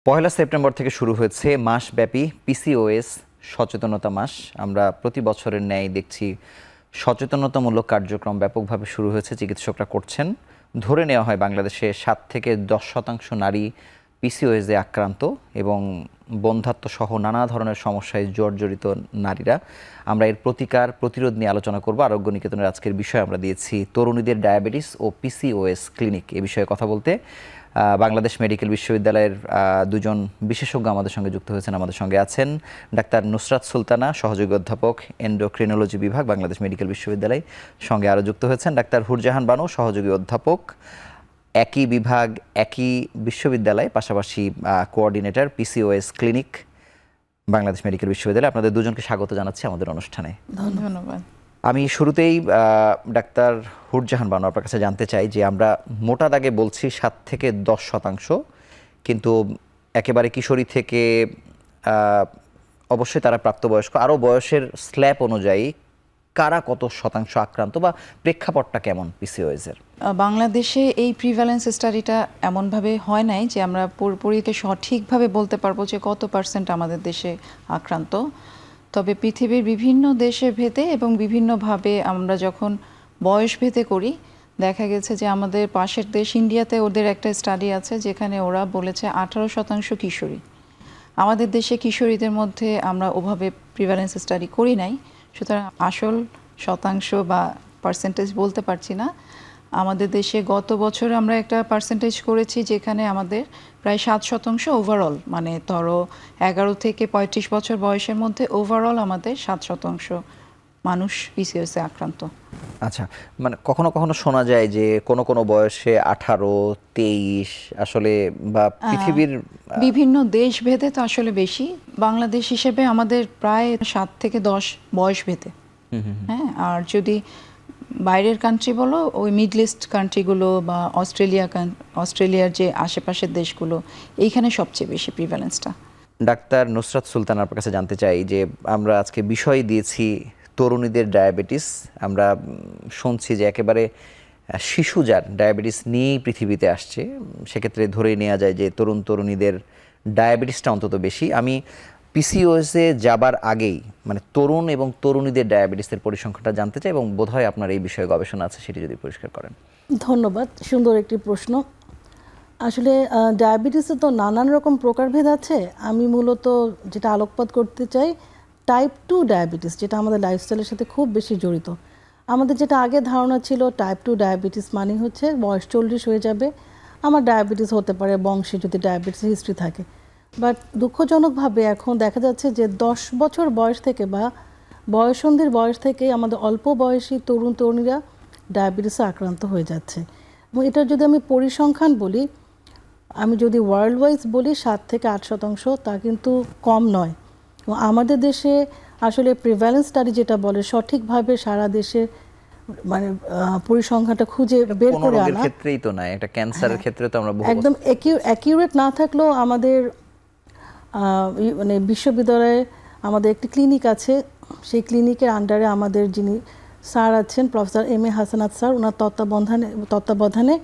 পহেলা September থেকে শুরু হয়েছে মাসব্যাপী পিসিওএস সচেতনতা মাস। আমরা প্রতি বছরের ন্যায় দেখছি সচেতনতামূলক কার্যক্রম ব্যাপকভাবে শুরু হয়েছে, চিকিৎসকরা করছেন। ধরে নেওয়া হয় বাংলাদেশে 7 থেকে 10% নারী পিসিওএসে আক্রান্ত এবং বন্ধ্যাত্ব সহ নানা ধরনের সমস্যায় জর্জরিত নারীরা। আমরা এর প্রতিরোধ নিয়ে আলোচনা করব। আরোগ্য নিকেতনের আজকের বিষয় আমরা দিয়েছি তরুণীদের ডায়াবেটিস ও পিসিওএস ক্লিনিক। এ বিষয়ে কথা বলতে বাংলাদেশ মেডিকেল বিশ্ববিদ্যালয়ের দুজন বিশেষজ্ঞ আমাদের সঙ্গে যুক্ত হয়েছেন। আমাদের সঙ্গে আছেন ডাক্তার নুসরাত সুলতানা, সহযোগী অধ্যাপক এন্ডোক্রিনোলজি বিভাগ, বাংলাদেশ মেডিকেল বিশ্ববিদ্যালয়। সঙ্গে আরও যুক্ত হয়েছেন ডাক্তার হুরজাহান বানু, সহযোগী অধ্যাপক, একই বিভাগ, একই বিশ্ববিদ্যালয়, পাশাপাশি coordinator PCOS clinic, Bangladesh medical বিশ্ববিদ্যালয়। আপনাদের দুজনকে স্বাগত জানাচ্ছি আমাদের অনুষ্ঠানে। ধন্যবাদ। আমি শুরুতেই ডাক্তার হুরজাহান বানু আপনার কাছে জানতে চাই যে আমরা মোটা দাগে বলছি 7 থেকে 10%, কিন্তু একেবারে কিশোরী থেকে অবশ্যই তারা প্রাপ্তবয়স্ক, আরও বয়সের স্ল্যাব অনুযায়ী কারা কত শতাংশ আক্রান্ত বা প্রেক্ষাপটটা কেমন পিসিওএস-এর? বাংলাদেশে এই প্রিভ্যালেন্স স্টাডিটা এমনভাবে হয় নাই যে আমরা পুরোপুরিতে সঠিকভাবে বলতে পারবো যে কত পার্সেন্ট আমাদের দেশে আক্রান্ত। তবে পৃথিবীর বিভিন্ন দেশে ভেদে এবং বিভিন্নভাবে আমরা যখন বয়স ভেদে করি, দেখা গেছে যে আমাদের পাশের দেশ ইন্ডিয়াতে ওদের একটা স্টাডি আছে যেখানে ওরা বলেছে 18% কিশোরী। আমাদের দেশে কিশোরীদের মধ্যে আমরা ওভাবে প্রিভ্যালেন্স স্টাডি করি নাই, সুতরাং আসল শতাংশ বা পার্সেন্টেজ বলতে পারছি না। আমাদের দেশে গত বছর আমরা একটা পার্সেন্টেজ করেছি যেখানে আমাদের প্রায় 7% ওভারঅল, মানে ধরো 11 থেকে 35 বছর বয়সের মধ্যে ওভারঅল আমাদের 7% মানুষ পিসিওএসে আক্রান্ত। আচ্ছা, মানে কখনো কখনো শোনা যায় যে কোনো কোনো বয়সে 18, 23 আসলে বা পৃথিবীর বিভিন্ন দেশ ভেদে তো আসলে বেশি। বাংলাদেশ হিসেবে আমাদের প্রায় 7 থেকে 10 বয়স ভেদে। হ্যাঁ, আর যদি বাইরের কান্ট্রি বলো, ওই মিডল ইস্ট কান্ট্রিগুলো বা অস্ট্রেলিয়ার যে আশেপাশের দেশগুলো, এইখানে সবচেয়ে বেশি প্রিভ্যালেন্সটা। ডাক্তার নুসরাত সুলতান আপনার কাছে জানতে চাই যে আমরা আজকে বিষয় দিয়েছি তরুণীদের ডায়াবেটিস। আমরা শুনছি যে একেবারে শিশু যার ডায়াবেটিস নিয়েই পৃথিবীতে আসছে, সেক্ষেত্রে ধরেই নেওয়া যায় যে তরুণীদের ডায়াবেটিসটা অন্তত বেশি। আমি পিসিওএসে যাবার আগেই মানে তরুণ এবং তরুণীদের ডায়াবেটিসের পরিসংখ্যানটা জানতে চাই এবং বোধহয় আপনার এই বিষয়ে গবেষণা আছে, সেটি যদি পরিষ্কার করেন। ধন্যবাদ, সুন্দর একটি প্রশ্ন। আসলে ডায়াবেটিসে তো নানান রকম প্রকারভেদ আছে। আমি মূলত যেটা আলোকপাত করতে চাই টাইপ 2 ডায়াবেটিস, যেটা আমাদের লাইফস্টাইলের সাথে খুব বেশি জড়িত। আমাদের যেটা আগে ধারণা ছিল টাইপ 2 ডায়াবেটিস মানে হচ্ছে বয়স 40 হয়ে যাবে, আমার ডায়াবেটিস হতে পারে বংশে যদি ডায়াবেটিস হিস্ট্রি থাকে। বাট দুঃখজনকভাবে এখন দেখা যাচ্ছে যে 10 বছর বয়স থেকে বা বয়সন্ধির বয়স থেকে আমাদের অল্প বয়সী তরুণ তরুণীরা ডায়াবেটিসে আক্রান্ত হয়ে যাচ্ছে। এবং এটার যদি আমি পরিসংখ্যান বলি, আমি যদি ওয়ার্ল্ড ওয়াইজ বলি 7 থেকে 8%, তা কিন্তু কম নয়। এবং আমাদের দেশে আসলে প্রিভ্যালেন্স স্টাডি যেটা বলে সঠিকভাবে সারা দেশে মানে পরিসংখ্যানটা খুঁজে বের করে আনা, ক্ষেত্রেই তো নাই, একটা ক্যান্সারের ক্ষেত্রে তো আমরা একদম অ্যাকিউরেট না থাকলেও আমাদের মানে বিশ্ববিদ্যালয়ে আমাদের একটি ক্লিনিক আছে, সেই ক্লিনিকের আন্ডারে আমাদের যিনি স্যার আছেন প্রফেসর এম.এ. হাসানাত স্যার, ওনার তত্ত্বাবধানে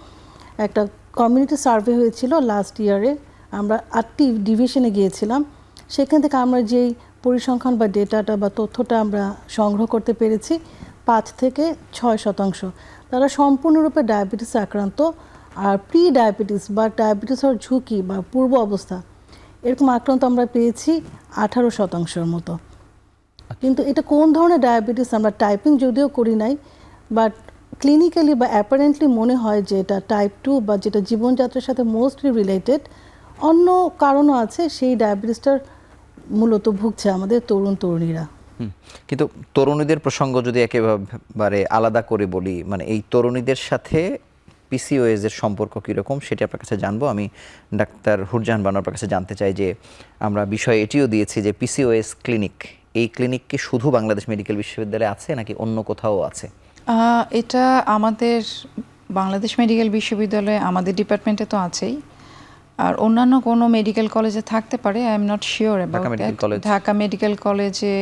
একটা কমিউনিটি সার্ভে হয়েছিল লাস্ট ইয়ারে। আমরা 8টি ডিভিশনে গিয়েছিলাম, সেখান থেকে আমরা যেই পরিসংখ্যান বা ডেটাটা বা তথ্যটা আমরা সংগ্রহ করতে পেরেছি 5 থেকে 6% তারা সম্পূর্ণরূপে ডায়াবেটিসে আক্রান্ত। আর প্রি ডায়াবেটিস বা ডায়াবেটিস হওয়ার ঝুঁকি বা পূর্ব অবস্থা এরকম আক্রান্ত আমরা পেয়েছি 18%-র মতো। কিন্তু এটা কোন ধরনের ডায়াবেটিস আমরা টাইপিং যদিও করি নাই, বাট ক্লিনিক্যালি বা অ্যাপারেন্টলি মনে হয় যে এটা টাইপ 2 বা যেটা জীবনযাত্রার সাথে মোস্টলি রিলেটেড। অন্য কারণও আছে, সেই ডায়াবেটিসটার মূলত ভুগছে আমাদের তরুণ তরুণীরা। কিন্তু তরুণীদের প্রসঙ্গ যদি একেবারে আলাদা করে বলি, মানে এই তরুণীদের সাথে পিসিওএস এর সম্পর্ক কীরকম সেটি আপনার কাছে জানবো। আমি ডাক্তার হুরজাহান বানু আপনার কাছে জানতে চাই যে আমরা বিষয় এটিও দিয়েছি যে পিসিওএস ক্লিনিক, এই ক্লিনিক কি শুধু বাংলাদেশ মেডিকেল বিশ্ববিদ্যালয়ে আছে নাকি অন্য কোথাও আছে? এটা আমাদের বাংলাদেশ মেডিকেল বিশ্ববিদ্যালয়ে আমাদের ডিপার্টমেন্টে তো আছেই, আর অন্যান্য কোনো মেডিকেল কলেজে থাকতে পারে। I am not sure about that. Dhaka medical কলেজে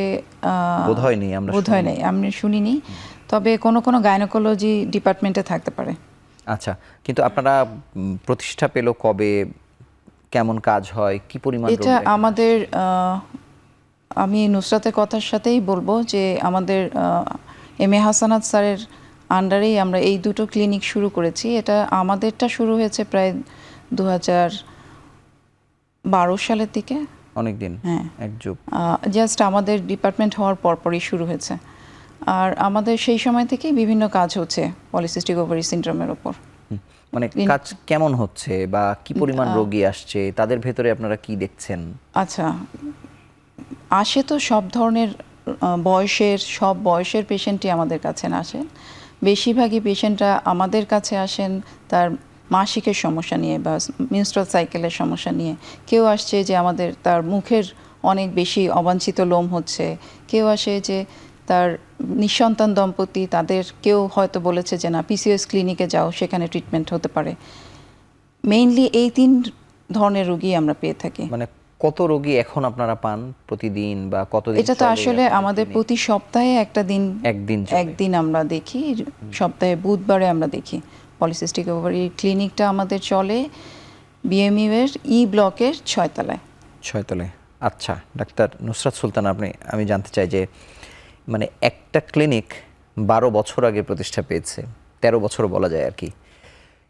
বোধহয় নেই, আমি শুনিনি। তবে কোনো কোনো গাইনোকোলজি ডিপার্টমেন্টে থাকতে পারে। আচ্ছা, কিন্তু আপনারা প্রতিষ্ঠা পেল কবে, কেমন কাজ হয়, কি পরিমাণ রোগী এটা দেখেন? আমাদের আমি নুসরাতের কথার সাথেই বলবো যে আমাদের এম এ হাসানাত স্যারের আন্ডারেই আমরা এই দুটো ক্লিনিক শুরু করেছি। এটা আমাদেরটা শুরু হয়েছে প্রায় 2012 সালের দিকে, অনেকদিন, হ্যাঁ। এক যুগ। জাস্ট আমাদের ডিপার্টমেন্ট হওয়ার পরপরই শুরু হয়েছে। আর আমাদের সেই সময় থেকেই বিভিন্ন কাজ হচ্ছে পলিসিস্টিক ওভারি সিনড্রোমের ওপর। মানে কাজ কেমন হচ্ছে বা কি পরিমাণ রোগী আসছে, তাদের ভেতরে আপনারা কি দেখছেন? আচ্ছা, আসে তো সব ধরনের সব বয়সের পেশেন্টই আমাদের কাছে আসেন। বেশিরভাগই পেশেন্টরা আমাদের কাছে আসেন তার মাসিকের সমস্যা নিয়ে বা মেনস্ট্রুয়াল সাইকেলের সমস্যা নিয়ে। কেউ আসছে যে আমাদের তার মুখের অনেক বেশি অবাঞ্ছিত লোম হচ্ছে, কেউ আসে যে তার নিঃসন্তান দম্পতি, তাদের কেউ হয়তো বলেছে যে না পিসিওএস ক্লিনিকে যাও, সেখানে ট্রিটমেন্ট হতে পারে। মেইনলি এই 3 ধরনের রোগী আমরা পেয়ে থাকি। মানে কত রোগী এখন আপনারা পান প্রতিদিন বা কতদিন? এটা তো চলে আসলে আপনাদের আমাদের clinic? প্রতি সপ্তাহে একদিন একদিন আমরা দেখি, সপ্তাহে বুধবারে আমরা দেখি। পলিসিস্টিক ওভারি ক্লিনিকটা আমাদের চলে বিএমইউ এর ব্লকের 6 তলায়। 6 তলায়। আচ্ছা, ডাক্তার নুসরাত সুলতানা, আমি জানতে চাই যে মানে একটা ক্লিনিক 12 বছর আগে প্রতিষ্ঠা পেয়েছে, 13 বছর বলা যায় আর কি,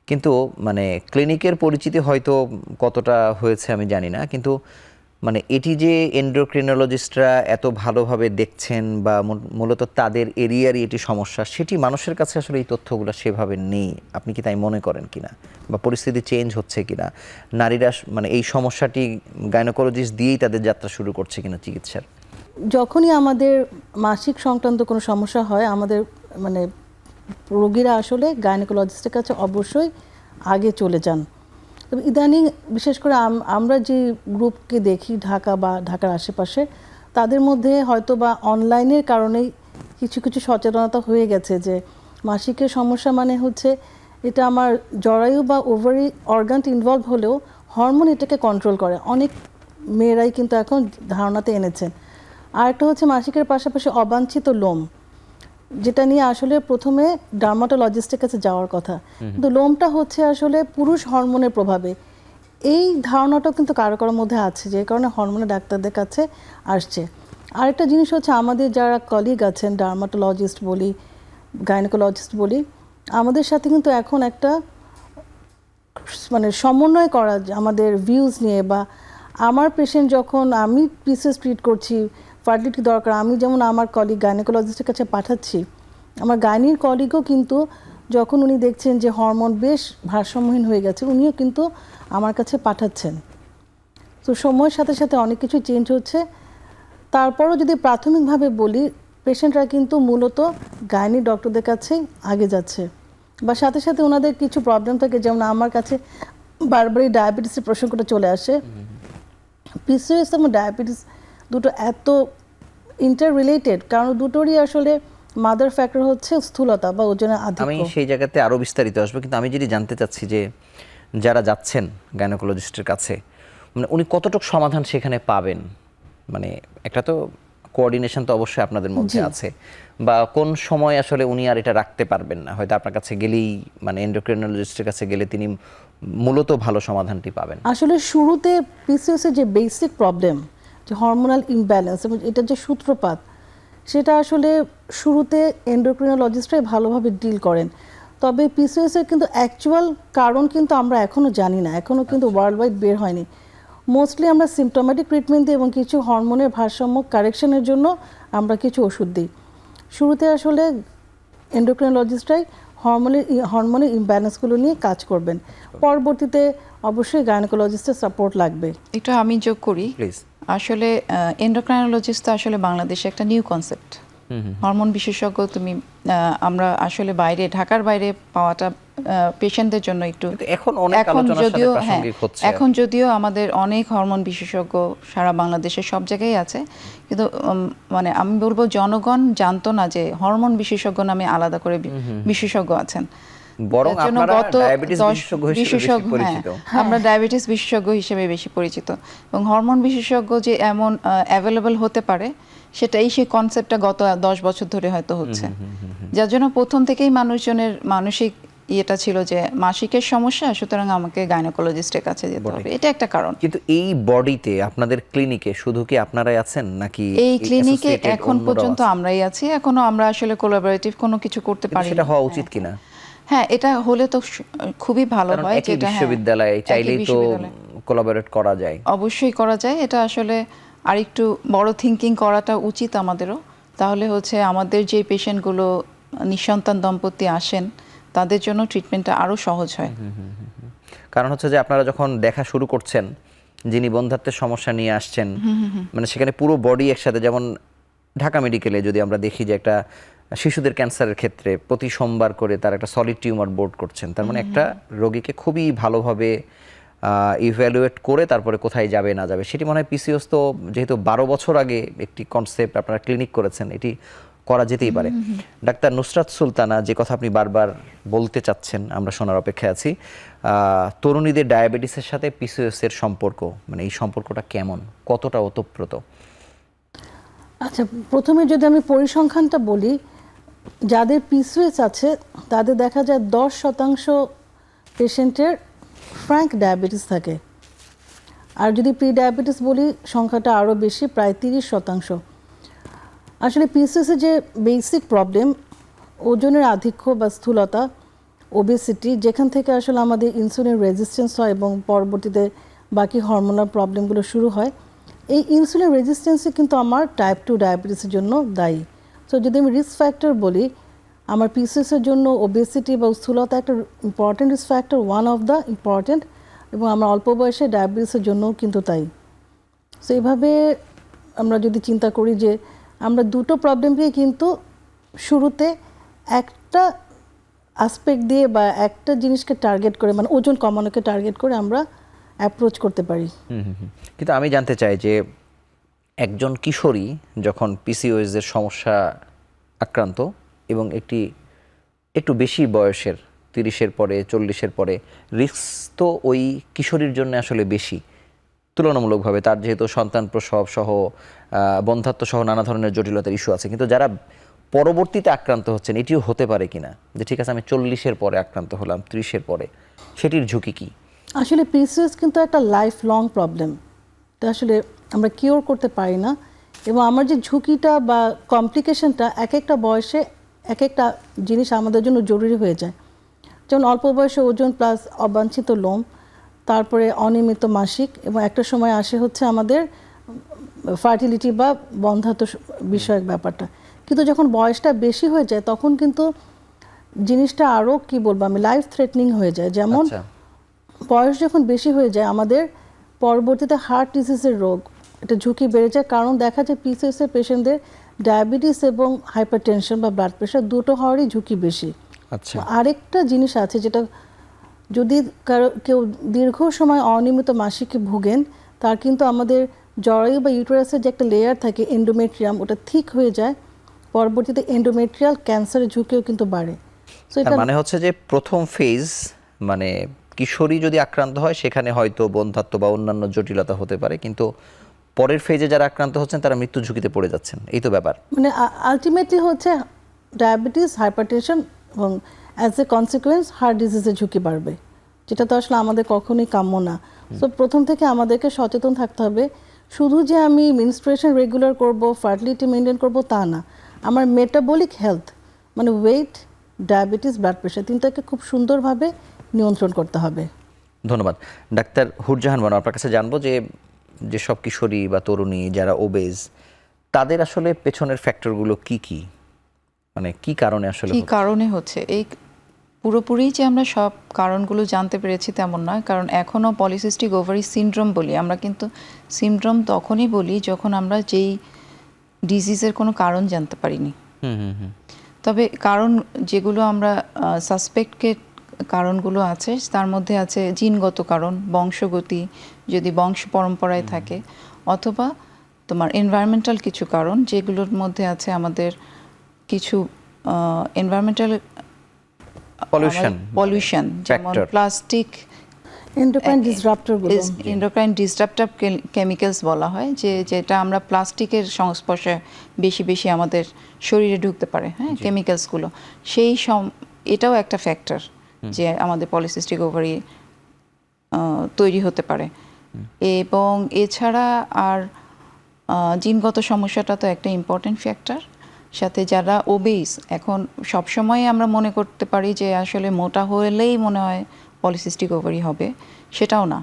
কিন্তু মানে ক্লিনিকের পরিচিতি হয়তো কতটা হয়েছে আমি জানি না, কিন্তু মানে এটি যে এন্ডোক্রিনোলজিস্টরা এত ভালোভাবে দেখছেন বা মূলত তাদের এরিয়ারই এটি সমস্যা, সেটি মানুষের কাছে আসলে এই তথ্যগুলো সেভাবে নেই। আপনি কি তাই মনে করেন কিনা, বা পরিস্থিতি চেঞ্জ হচ্ছে কিনা, নারীরা মানে এই সমস্যাটি গাইনোকোলজিস্ট দিয়েই তাদের যাত্রা শুরু করছে কিনা চিকিৎসার? যখনই আমাদের মাসিক সংক্রান্ত কোনো সমস্যা হয়, আমাদের মানে রোগীরা আসলে গাইনোকোলজিস্টের কাছে অবশ্যই আগে চলে যান। তবে ইদানিং বিশেষ করে আমরা যে গ্রুপকে দেখি ঢাকা বা ঢাকার আশেপাশে, তাদের মধ্যে হয়তো বা অনলাইনের কারণেই কিছু কিছু সচেতনতা হয়ে গেছে যে মাসিকের সমস্যা মানে হচ্ছে এটা আমার জরায়ু বা ওভারি অর্গানটি ইনভলভ হলেও হরমোন এটাকে কন্ট্রোল করে। অনেক মেয়েরাই কিন্তু এখন ধারণাতে এনেছেন। আরেকটা হচ্ছে মাসিকের পাশাপাশি অবাঞ্ছিত লোম, যেটা নিয়ে আসলে প্রথমে ডার্মাটোলজিস্টের কাছে যাওয়ার কথা, কিন্তু লোমটা হচ্ছে আসলে পুরুষ হরমোনের প্রভাবে। এই ধারণাটাও কিন্তু কারো কারোর মধ্যে আছে, যে কারণে হরমোনের ডাক্তারদের কাছে আসছে। আরেকটা জিনিস হচ্ছে আমাদের যারা কলিগ আছেন, ডার্মাটোলজিস্ট বলি, গাইনোকোলজিস্ট বলি, আমাদের সাথে কিন্তু এখন একটা মানে সমন্বয় করা আমাদের ভিউজ নিয়ে, বা আমার পেশেন্ট যখন আমি পিসিওএস ট্রিট করছি, ফার্টিলিটি দরকার, আমি যেমন আমার কলিগ গাইনোকোলজিস্টের কাছে পাঠাচ্ছি, আমার গাইনির কলিগও কিন্তু যখন উনি দেখছেন যে হরমোন বেশ ভারসাম্যহীন হয়ে গেছে, উনিও কিন্তু আমার কাছে পাঠাচ্ছেন। তো সময়ের সাথে সাথে অনেক কিছু চেঞ্জ হচ্ছে। তারপরও যদি প্রাথমিকভাবে বলি, পেশেন্টরা কিন্তু মূলত গাইনি ডক্টরদের কাছে আগে যাচ্ছে, বা সাথে সাথে ওনাদের কিছু প্রবলেম থাকে, যেমন আমার কাছে বারবারই ডায়াবেটিসের প্রসঙ্গটা চলে আসে। পিসিওএস এবং ডায়াবেটিস দুটো এত ইন্টার রিলেটেড, কারণ দুটোরই আসলে মাদার ফ্যাক্টর হচ্ছে স্থূলতা বা ওজনের আমি আধিক্য। সেই জায়গাতে আরো বিস্তারিত আসবো, কিন্তু আমি যেটি জানতে চাচ্ছি যে যারা যাচ্ছেন গাইনোকোলজিস্টের কাছে, মানে উনি কতটুকু সমাধান সেখানে পাবেন? মানে একটা তো কোঅর্ডিনেশন তো অবশ্যই আপনাদের মধ্যে আছে, বা কোন সময় আসলে উনি আর এটা রাখতে পারবেন না, হয়তো আপনার কাছে গেলেই মানে এন্ডোক্রিনোলজিস্টের কাছে গেলে তিনি মূলত ভালো সমাধানটি পাবেন? আসলে শুরুতে পিসিওএস এর যে বেসিক প্রবলেম, যে হরমোনাল ইমব্যালেন্স এবং এটার যে সূত্রপাত, সেটা আসলে শুরুতে এন্ডোক্রিনোলজিস্টরাই ভালোভাবে ডিল করেন। তবে পিসিওএস এর কিন্তু অ্যাকচুয়াল কারণ কিন্তু আমরা এখনও জানি না, এখনও কিন্তু ওয়ার্ল্ড ওয়াইড বের হয়নি। মোস্টলি আমরা সিমটোম্যাটিক ট্রিটমেন্ট দিই এবং কিছু হরমোনের ভারসাম্য কারেকশনের জন্য আমরা কিছু ওষুধ দিই। শুরুতে আসলে এন্ডোক্রিনোলজিস্টরাই হরমোনের ইমব্যালেন্সগুলো নিয়ে কাজ করবেন। পরবর্তীতে অবশ্যই গাইনোকোলজিস্টের সাপোর্ট লাগবে। এটা আমি যোগ করি। প্লিজ। আসলে এন্ডোক্রাইনোলজিস্ট তো আসলে বাংলাদেশে একটা নিউ কনসেপ্ট। হরমোন বিশেষজ্ঞ তুমি আমরা আসলে বাইরে, ঢাকার বাইরে পাওয়াটা পেশেন্টদের জন্য একটু এখন অনেক আলোচনার সাথে প্রাসঙ্গিক হচ্ছে। এখন যদিও আমাদের অনেক হরমোন বিশেষজ্ঞ সারা বাংলাদেশে সব জায়গায় আছে, কিন্তু মানে আমি বলবো জনগণ জানতো না যে হরমোন বিশেষজ্ঞ নামে আলাদা করে বিশেষজ্ঞ আছেন। বরং আপনারা ডায়াবেটিস বিশেষজ্ঞ হিসেবে বেশি পরিচিত। আমরা ডায়াবেটিস বিশেষজ্ঞ হিসেবে বেশি পরিচিত, এবং হরমোন বিশেষজ্ঞ যে এমন অ্যাভেলেবল হতে পারে, সেটাই সেই কনসেপ্টটা গত 10 বছর ধরে হয়তো হচ্ছে, যার জন্য প্রথম থেকেই মানুষজনের মানসিক ইয়েটা ছিল যে মাসিকের সমস্যা, সুতরাং আমাকে গাইনোকোলজিস্টের কাছে যেতে হবে, এটা একটা কারণ। কিন্তু এই বডিতে আপনাদের ক্লিনিকে শুধু কি আপনারাই আছেন নাকি এই ক্লিনিকে associated এখন অন্যরাও পর্যন্ত আছে? আমরাই আছি, এখনো আমরা আসলে কোলাবোরেটিভ কোনো কিছু করতে কিন্তু পারি সেটা হওয়া উচিত কিনা? হ্যাঁ, এটা হলে তো খুবই ভালো কারণ হয়, একই বিশ্ববিদ্যালয়ে চাইলেই তো কোলাবোরেট করা যায়। অবশ্যই করা যায়। এটা আসলে আরেকটু বড় থিঙ্কিং করাটা উচিত আমাদেরও। তাহলে হচ্ছে আমাদের যে পেশেন্টগুলো নিঃসন্তান দম্পতি আসেন তাদের জন্য ট্রিটমেন্টটা আরো সহজ হয়। কারণ হচ্ছে যে আপনারা যখন দেখা শুরু করছেন, যিনি বন্ধ্যাত্বের সমস্যা নিয়ে আসছেন, মানে সেখানে পুরো বডি একসাথে, যেমন ঢাকা মেডিকেলে যদি আমরা দেখি যে একটা শিশুদের ক্যান্সারের ক্ষেত্রে প্রতি সোমবার করে তার একটা সলিড টিউমার বোর্ড করছেন, তার মানে একটা রোগীকে খুবই ভালোভাবে ইভ্যালুয়েট করে তারপরে কোথায় যাবে না যাবে সেটি মনে হয় পিসিওস তো যেহেতু 12 বছর আগে একটি কনসেপ্ট আপনারা ক্লিনিক করেছেন, এটি করা যেতেই পারে। ডাক্তার নুসরাত সুলতানা, যে কথা আপনি বারবার বলতে চাচ্ছেন আমরা শোনার অপেক্ষায় আছি, তরুণীদের ডায়াবেটিসের সাথে পিসিওএস এর সম্পর্ক, মানে এই সম্পর্কটা কেমন, কতটা ওতপ্রোত? আচ্ছা, প্রথমে যদি আমি পরিসংখ্যানটা বলি, যাদের পিসিওএস আছে তাদের দেখা যায় 10% পেশেন্টের ফ্র্যাঙ্ক ডায়াবেটিস থাকে। আর যদি প্রি ডায়াবেটিস বলি সংখ্যাটা আরও বেশি, প্রায় 30%। আসলে পিসিওএসের যে বেসিক প্রবলেম, ওজনের আধিক্য বা স্থূলতা, ওবেসিটি, যেখান থেকে আসলে আমাদের ইনসুলিন রেজিস্ট্যান্স হয় এবং পরবর্তীতে বাকি হরমোনাল প্রবলেমগুলো শুরু হয়, এই ইনসুলিন রেজিস্ট্যান্সই কিন্তু আমার টাইপ 2 ডায়াবেটিসের জন্য দায়ী। সো যদি আমি রিস্ক ফ্যাক্টর বলি, আমার পিসিওএসের জন্য ওবেসিটি বা স্থূলতা একটা important risk factor, one of the important, এবং আমার অল্প বয়সে ডায়াবেটিসের জন্যও কিন্তু তাই। সো এইভাবে আমরা যদি চিন্তা করি যে আমরা দুটো প্রবলেমকে কিন্তু শুরুতে একটা আসপেক্ট দিয়ে বা একটা জিনিসকে টার্গেট করে, মানে ওজন কমানোকে টার্গেট করে আমরা অ্যাপ্রোচ করতে পারি। কিন্তু আমি জানতে চাই যে একজন কিশোরী যখন পিসিওএস এর সমস্যা আক্রান্ত এবং একটু বেশি বয়সের 30-এর পরে 40-এর পরে, রিস্ক তো ওই কিশোরীর জন্য আসলে বেশি তুলনামূলকভাবে, তার যেহেতু সন্তান প্রসব সহ বন্ধ্যাত্ব সহ নানা ধরনের জটিলতার ইস্যু আছে। কিন্তু যারা পরবর্তীতে আক্রান্ত হচ্ছেন, এটিও হতে পারে কিনা যে ঠিক আছে আমি 40-এর পরে আক্রান্ত হলাম, 30-এর পরে, সেটির ঝুঁকি কি? আসলে পিসিওএস কিন্তু একটা লাইফ লং প্রবলেম, এটা আসলে আমরা কিওর করতে পারি না। এবং আমার যে ঝুঁকিটা বা কমপ্লিকেশনটা এক একটা বয়সে এক একটা জিনিস আমাদের জন্য জরুরি হয়ে যায়। যেমন অল্প বয়সে ওজন প্লাস অবাঞ্ছিত লোম, তারপরে অনিয়মিত মাসিক, এবং একটা সময় আসে হচ্ছে আমাদের ফার্টিলিটি বা বন্ধ্যাত্ব বিষয়ক ব্যাপারটা। কিন্তু যখন বয়সটা বেশি হয়ে যায় তখন কিন্তু জিনিসটা আরও কি বলবো আমি, লাইফ থ্রেটনিং হয়ে যায়। যেমন বয়স যখন বেশি হয়ে যায় আমাদের পরবর্তীতে হার্ট ডিজিজের রোগ, এটা ঝুঁকি বেড়ে যায়। কারণ দেখা যায় পিসিওএসের পেশেন্টদের ডায়াবেটিস এবং হাইপারটেনশন বা ব্লাড প্রেশার দুটো হওয়ারই ঝুঁকি বেশি। আচ্ছা, আরেকটা জিনিস আছে যেটা, যদি কেউ দীর্ঘ সময় অনিয়মিত মাসিকে ভোগেন, তার কিন্তু আমাদের জরায়ু বা ইউটেরাসের যে একটা লেয়ার থাকে এন্ডোমেট্রিয়াম, ওটা ঠিক হয়ে যায়, পরবর্তীতে এন্ডোমেট্রিয়াল ক্যান্সারের ঝুঁকিও কিন্তু বাড়ে। সো এটা মানে হচ্ছে যে প্রথম ফেজ, মানে কিশোরী যদি আক্রান্ত হয় সেখানে হয়তো বন্ধ্যাত্ব বা অন্যান্য জটিলতা হতে পারে, কিন্তু পরের ফেজে যারা আক্রান্ত হচ্ছেন তারা মৃত্যু ঝুঁকিতে পড়ে যাচ্ছেন, এই তো ব্যাপার। মানে আলটিমেটলি হচ্ছে ডায়াবেটিস, হাইপারটেনশন এবং অ্যাজ এ কনসিকুয়েন্স হার্ট ডিজিজের ঝুঁকি বাড়বে, যেটা তো আসলে আমাদের কখনোই কাম্য না। সো প্রথম থেকে আমাদেরকে সচেতন থাকতে হবে। শুধু যে আমি মেনস্ট্রুয়েশন রেগুলার করব, ফার্টিলিটি মেনটেন করব তা না, আমার মেটাবলিক হেলথ মানে ওয়েট, ডায়াবেটিস, ব্লাড প্রেশার, তিনটাকে খুব সুন্দরভাবে নিয়ন্ত্রণ করতে হবে। ধন্যবাদ। ডাক্তার হুরজাহান বানু, আপনার কাছে জানবো যে যেসব কিশোরী বা তরুণী যারা ওবেজ, তাদের আসলে পেছনের ফ্যাক্টরগুলো কি কি, মানে কি কারণে আসলে কি কারণে হচ্ছে, এই পুরোপুরি যে আমরা সব কারণগুলো জানতে পেরেছি তেমন নয়। কারণ এখনও পলিসিস্টিক ওভারি সিনড্রোম বলি আমরা, কিন্তু সিনড্রোম তখনই বলি যখন আমরা যেই ডিজিজের কোনো কারণ জানতে পারিনি। তবে কারণ যেগুলো আমরা সাসপেক্টেড কারণগুলো আছে, তার মধ্যে আছে জিনগত কারণ, বংশগতি যদি বংশ পরম্পরায় থাকে, অথবা তোমার এনভায়রনমেন্টাল কিছু কারণ, যেগুলোর মধ্যে আছে আমাদের কিছু এনভায়রনমেন্টাল পলিউশন, যেমন প্লাস্টিক, এন্ডোক্রাইন ডিসরাপ্টরগুলো, এন্ডোক্রাইন ডিসরাপ্টর কেমিক্যালস বলা হয়, যেটা আমরা প্লাস্টিকের সংস্পর্শে বেশি বেশি আমাদের শরীরে ঢুকতে পারে, হ্যাঁ, কেমিক্যালসগুলো, এটাও একটা ফ্যাক্টর যে আমাদের পলিসিস্টিক ওভারি তৈরি হতে পারে। এবং এছাড়া আর জিনগত সমস্যাটা তো একটা ইম্পর্টেন্ট ফ্যাক্টর। সাথে যারা ওবেস, এখন সবসময় আমরা মনে করতে পারি যে আসলে মোটা হলেই মনে হয় পলিসিস্টিক ওভারি হবে, সেটাও না।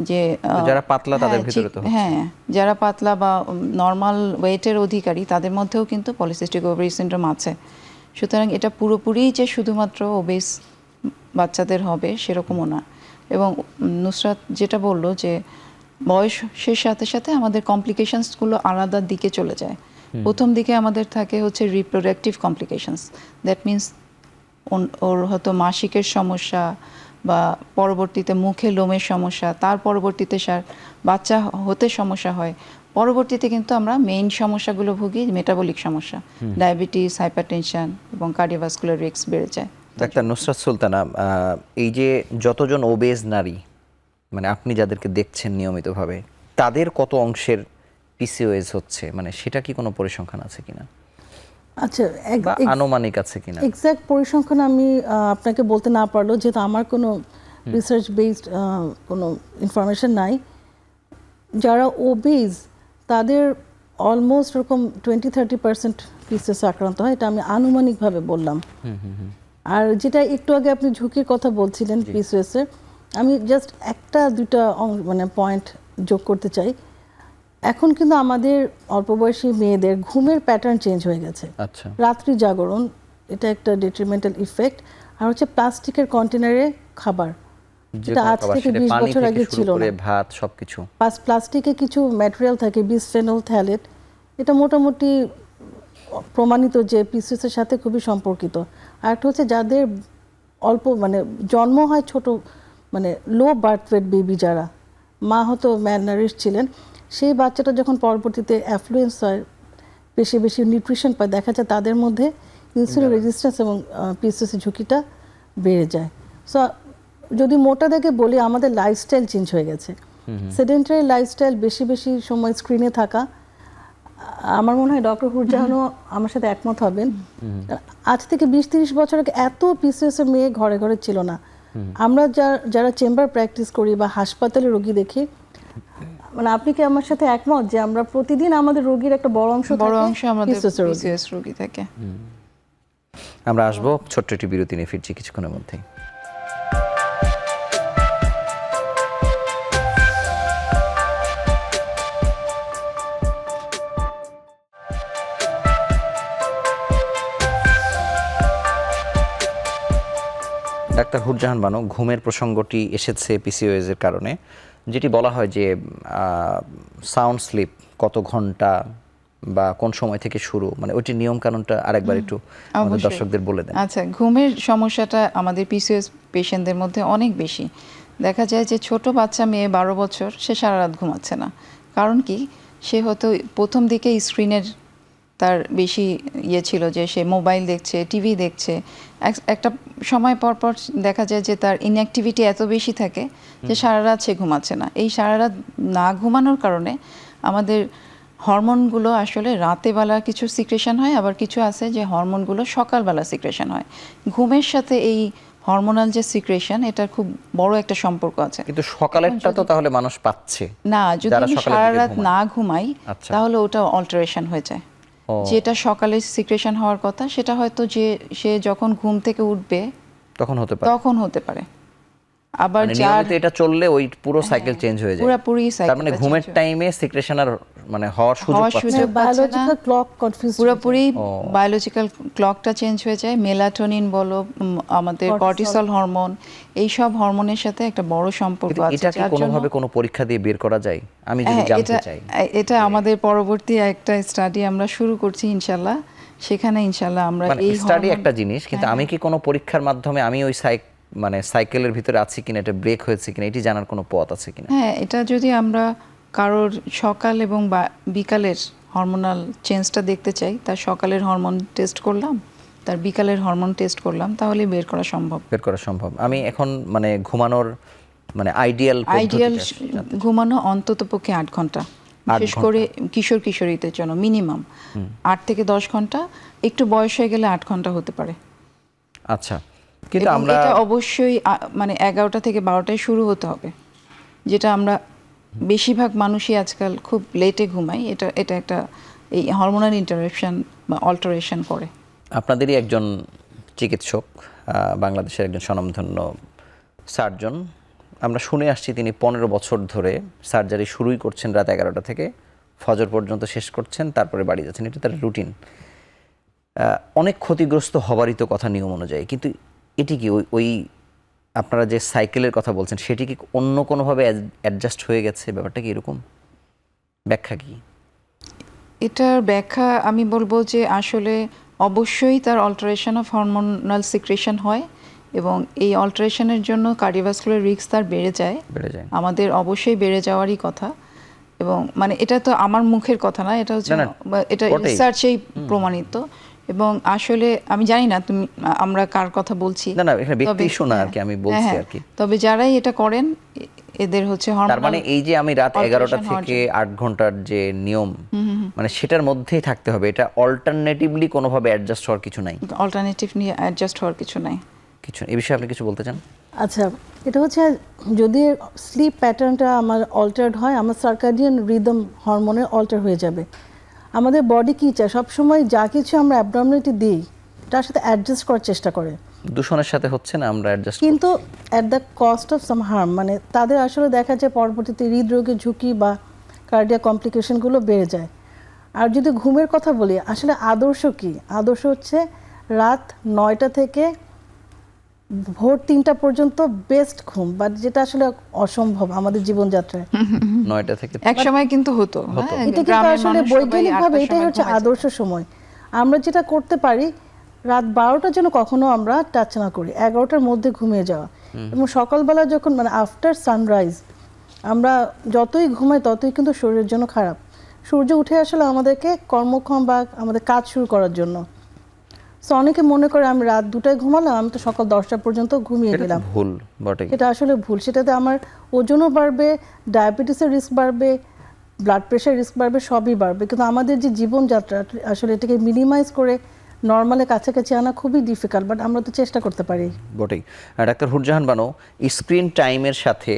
যে যারা পাতলা তাদের ভিতরে তো হ্যাঁ, যারা পাতলা বা নর্মাল ওয়েটের অধিকারী তাদের মধ্যেও কিন্তু পলিসিস্টিক ওভারি সিনড্রোম আছে। সুতরাং এটা পুরোপুরি যে শুধুমাত্র ওবেস বাচ্চাদের হবে সেরকমও না। এবং নুসরাত যেটা বললো যে বয়সের সাথে সাথে আমাদের কমপ্লিকেশনসগুলো আলাদা দিকে চলে যায়। প্রথম দিকে আমাদের থাকে হচ্ছে রিপ্রোডাক্টিভ কমপ্লিকেশনস, দ্যাট মিনস ওর হয়তো মাসিকের সমস্যা বা পরবর্তীতে মুখে লোমের সমস্যা, তার পরবর্তীতে বাচ্চা হতে সমস্যা হয়। পরবর্তীতে কিন্তু আমরা মেইন সমস্যাগুলো ভুগি, মেটাবলিক সমস্যা, ডায়াবেটিস, হাইপারটেনশন এবং কার্ডিওভাস্কুলার রিস্ক বেড়ে যায়। ডাক্তার নুসরাত সুলতানা, এই যে যতজন ওবেজ নারী, মানে আপনি যাদেরকে দেখছেন নিয়মিতভাবে, তাদের কত অংশের পিসিওএস হচ্ছে, মানে সেটা কি কোনো পরিসংখ্যান আছে কিনা, আচ্ছা বা আনুমানিক আছে কিনা? এক্সাক্ট পরিসংখ্যান আমি আপনাকে বলতে না পারলো, যেহেতু আমার কোনো রিসার্চ বেসড কোনো ইনফরমেশন নাই। যারা ওবেজ তাদের অলমোস্ট এরকম 20-30% পিসিওএস আক্রান্ত হয়, এটা আমি আনুমানিকভাবে বললাম। আর যেটা একটু আগে আপনি ঝুঁকির কথা বলছিলেন পিসিওএস এর, আমি জাস্ট একটা দুটা মানে পয়েন্ট যোগ করতে চাই। এখন কিন্তু আমাদের অল্প বয়সী মেয়েদের ঘুমের প্যাটার্ন চেঞ্জ হয়ে গেছে। আচ্ছা, রাত্রি জাগরণ, এটা একটা ডেট্রিমেন্টাল ইফেক্ট। আর হচ্ছে প্লাস্টিকের কন্টেনারে খাবার, যেটা আজ থেকে 20 বছর আগে ছিল না। ভাত সবকিছু প্লাস্টিকে কিছু ম্যাটেরিয়াল থাকে, বিসফেনল, থ্যালেট, এটা মোটামুটি প্রমাণিত যে পিসিওএস এর সাথে খুবই সম্পর্কিত। আর একটা হচ্ছে যাদের অল্প মানে জন্ম হয় ছোট, মানে লো বার্থ ওয়েট বেবি, যারা মা হয়তো ম্যালনারিশ ছিলেন, সেই বাচ্চাটা যখন পরবর্তীতে অ্যাফ্লুয়েন্স হয়, বেশি বেশি নিউট্রিশন পায়, দেখা যায় তাদের মধ্যে ইনসুলিন রেজিস্ট্যান্স এবং পিসিওএস ঝুঁকিটা বেড়ে যায়। সো যদি মোটা দেখে বলি, আমাদের লাইফস্টাইল চেঞ্জ হয়ে গেছে। সেডেন্টারি লাইফস্টাইল, বেশি বেশি সময় স্ক্রিনে থাকা। আমার মনে হয় ডক্টর হুরজাহানও আমার সাথে একমত হবেন। আজ থেকে 20-30 বছর আগে এত পিসিওএস এর মেয়ে ঘরে ঘরে ছিল না। আমরা যারা চেম্বার প্র্যাকটিস করি বা হাসপাতালে রোগী দেখি, মানে আপনি কি আমার সাথে একমত যে আমরা প্রতিদিন আমাদের রোগীর একটা বড় অংশ আমাদের পিসিওএস রোগী থাকে? আমরা আসবো ছোট্ট একটি বিরতি নিয়ে, ফিরছি কিছুক্ষণের মধ্যেই। ডাক্তার হুরজাহান বানু, ঘুমের প্রসঙ্গটি এসেছে পিসিওএস এর কারণে, যেটি বলা হয় যে সাউন্ড স্লিপ কত ঘন্টা বা কোন সময় থেকে শুরু, মানে ওইটির নিয়ম কানুনটা আরেকবার একটু আমাদের দর্শকদের বলে দেন। আচ্ছা, ঘুমের সমস্যাটা আমাদের পিসিওএস পেশেন্টদের মধ্যে অনেক বেশি দেখা যায়। যে ছোট বাচ্চা মেয়ে 12 বছর, সে সারা রাত ঘুমাচ্ছে না। কারণ কি? সে হয়তো প্রথম দিকে স্ক্রিনের তার বেশি ছিল, যে সে মোবাইল দেখছে, টিভি দেখছে। একটা সময় পর পর দেখা যায় যে তার ইনঅ্যাক্টিভিটি এত বেশি থাকে যে সারা রাত সে ঘুমাচ্ছে না। এই সারা রাত না ঘুমানোর কারণে আমাদের হরমোনগুলো আসলে রাতেবেলা কিছু সিক্রেশন হয়, আবার কিছু আছে যে হরমোনগুলো সকালবেলা সিক্রেশন হয়। ঘুমের সাথে এই হরমোনাল যে সিক্রেশন, এটার খুব বড় একটা সম্পর্ক আছে। কিন্তু সকালেরটা তো তাহলে মানুষ পাচ্ছে না, যদি আমি সারা রাত না ঘুমাই তাহলে ওটা অল্টারেশন হয়ে যায়। যেটা সকালে সিক্রেশন হওয়ার কথা, সেটা হয়তো যে সে যখন ঘুম থেকে উঠবে তখন হতে পারে। আবার নিয়মিত এটা চললে ওই পুরো সাইকেল চেঞ্জ হয়ে যায়, পুরোপুরি সাইকেল। তার মানে ঘুমের টাইমে সিক্রেশন আর মানে হওয়ার সুযোগ পাচ্ছে না, বায়োলজিক্যাল ক্লক কনফিউজ, পুরোপুরি বায়োলজিক্যাল ক্লকটা চেঞ্জ হয়ে যায়। মেলাটোনিন বলো, আমাদের কর্টিসল হরমোন, এই সব হরমোনের সাথে একটা বড় সম্পর্ক আছে। এটা কি কোনোভাবে কোনো পরীক্ষা দিয়ে বের করা যায়? আমি যদি জানতে চাই। এটা আমাদের পরবর্তী একটা স্টাডি আমরা শুরু করছি ইনশাআল্লাহ। সেখানে ইনশাআল্লাহ আমরা এই স্টাডি একটা জিনিস, কিন্তু আমি কি কোনো পরীক্ষার মাধ্যমে আমি ওই মানে সাইকেলের ভিতরে আছি কিনা, এটা ব্রেক হয়েছে কিনা, এটি জানার কোনো পথ আছে কিনা? হ্যাঁ, এটা যদি আমরা কারোর সকাল এবং বিকালের হরমোনাল চেঞ্জটা দেখতে চাই, তার সকালের হরমোন টেস্ট করলাম, তার বিকালের হরমোন টেস্ট করলাম, তাহলে বের করা সম্ভব। আমি এখন মানে ঘুমানোর মানে আইডিয়াল ঘুমানো অন্তত পক্ষে 8 ঘন্টা, বিশেষ করে কিশোর কিশোরীদের জন্য মিনিমাম 8 থেকে 10 ঘন্টা, একটু বয়স হয়ে গেলে 8 ঘন্টা হতে পারে। আচ্ছা, কিন্তু এবং আমরা এটা অবশ্যই মানে 11টা থেকে 12টায় শুরু হতে হবে, যেটা আমরা বেশিরভাগ মানুষই আজকাল খুব লেটে ঘুমাই। এটা এটা একটা এই হরমোনাল ইন্টারাপশন বা অল্টারেশন করে। আপনাদেরই একজন চিকিৎসক, বাংলাদেশের একজন স্বনামধন্য সার্জন, আমরা শুনে আসছি তিনি 15 বছর ধরে সার্জারি শুরুই করছেন রাত 11টা থেকে ফজর পর্যন্ত শেষ করছেন, তারপরে বাড়ি যাচ্ছেন, এটা তার রুটিন। অনেক ক্ষতিগ্রস্ত হবারই তো কথা নিয়ম অনুযায়ী, কিন্তু এটি কি ওই আপনারা যে সাইকেলের কথা বলছেন সেটি কি অন্য কোনোভাবে অ্যাডজাস্ট হয়ে গেছে? ব্যাপারটা কি এরকম? ব্যাখ্যা কি এটার ব্যাখ্যা আমি বলবো যে আসলে অবশ্যই তার অল্টারেশন অফ হরমোনাল সিক্রেশন হয়, এবং এই অল্টারেশনের জন্য কার্ডিওভাস্কুলার রিস্ক তার বেড়ে যায়। আমাদের অবশ্যই বেড়ে যাওয়ারই কথা। এবং মানে এটা তো আমার মুখের কথা না, এটা হচ্ছে এটা রিসার্চেই প্রমাণিত। এবং আসলে আমি জানি না তুমি আমরা কার কথা বলছি, না না এখানে ব্যক্তি শোনা আর কি, আমি বলছি আর কি। তবে যারাই এটা করেন এদের হচ্ছে তার মানে এই যে আমি রাত 11টা থেকে 8 ঘন্টার যে নিয়ম, মানে সেটার মধ্যেই থাকতে হবে, এটা অল্টারনেটিভলি কোনোভাবে অ্যাডজাস্ট হওয়ার কিছু নাই? অল্টারনেটিভ নিয়ে অ্যাডজাস্ট হওয়ার কিছু নাই। কিছু এই বিষয়ে আপনি কিছু বলতে চান? আচ্ছা, এটা হচ্ছে যদি স্লিপ প্যাটার্নটা আমার অল্টার্ড হয়, আমার সার্কাডিয়ান রিদম হরমোনের অল্টার হয়ে যাবে। আমাদের বডি কী চায়, সবসময় যা কিছু আমরা অ্যাবডমিনালিটি দিই তার সাথে অ্যাডজাস্ট করার চেষ্টা করে। দূষণের সাথে হচ্ছে না আমরা অ্যাডজাস্ট, কিন্তু at the cost of some harm, মানে তাদের আসলে দেখা যায় পরবর্তীতে হৃদরোগের ঝুঁকি বা কার্ডিয়াক কমপ্লিকেশনগুলো বেড়ে যায়। আর যদি ঘুমের কথা বলি, আসলে আদর্শ কি? আদর্শ হচ্ছে রাত 9টা থেকে ভোর 3টা পর্যন্ত বেস্ট ঘুম, বাট যেটা আসলে অসম্ভব আমাদের জীবনযাত্রায়। 9টা থেকে এক সময় কিন্তু হতো, এটা কিন্তু আসলে বৈজ্ঞানিকভাবে এটাই হচ্ছে আদর্শ সময়। আমরা যেটা করতে পারি, রাত 12টা যেন কখনো আমরা টাচ না করি, 11টার মধ্যে ঘুমিয়ে যাওয়া। এবং সকালবেলা যখন মানে আফটার সানরাইজ আমরা যতই ঘুমাই ততই কিন্তু শরীরের জন্য খারাপ। সূর্য উঠে আসলে আমাদেরকে কর্মক্ষম বা আমাদের কাজ শুরু করার জন্য। সো অনেকে মনে করে আমি রাত 2টায় ঘুমালাম, আমি তো সকাল 10টা পর্যন্ত ঘুমিয়ে গেলাম। ভুল বটে, এটা আসলে ভুল। সেটাতে আমার ওজনও বাড়বে, ডায়াবেটিসের রিস্ক বাড়বে, ব্লাড প্রেশার রিস্ক বাড়বে, সবই বাড়বে। কিন্তু আমাদের যে জীবনযাত্রা আসলে এটাকে মিনিমাইজ করে নর্মালের কাছাকাছি আনা খুবই ডিফিকাল্ট, বাট আমরা তো চেষ্টা করতে পারি। বটেই। ডাক্তার হুরজাহান বানু, স্ক্রিন টাইমের সাথে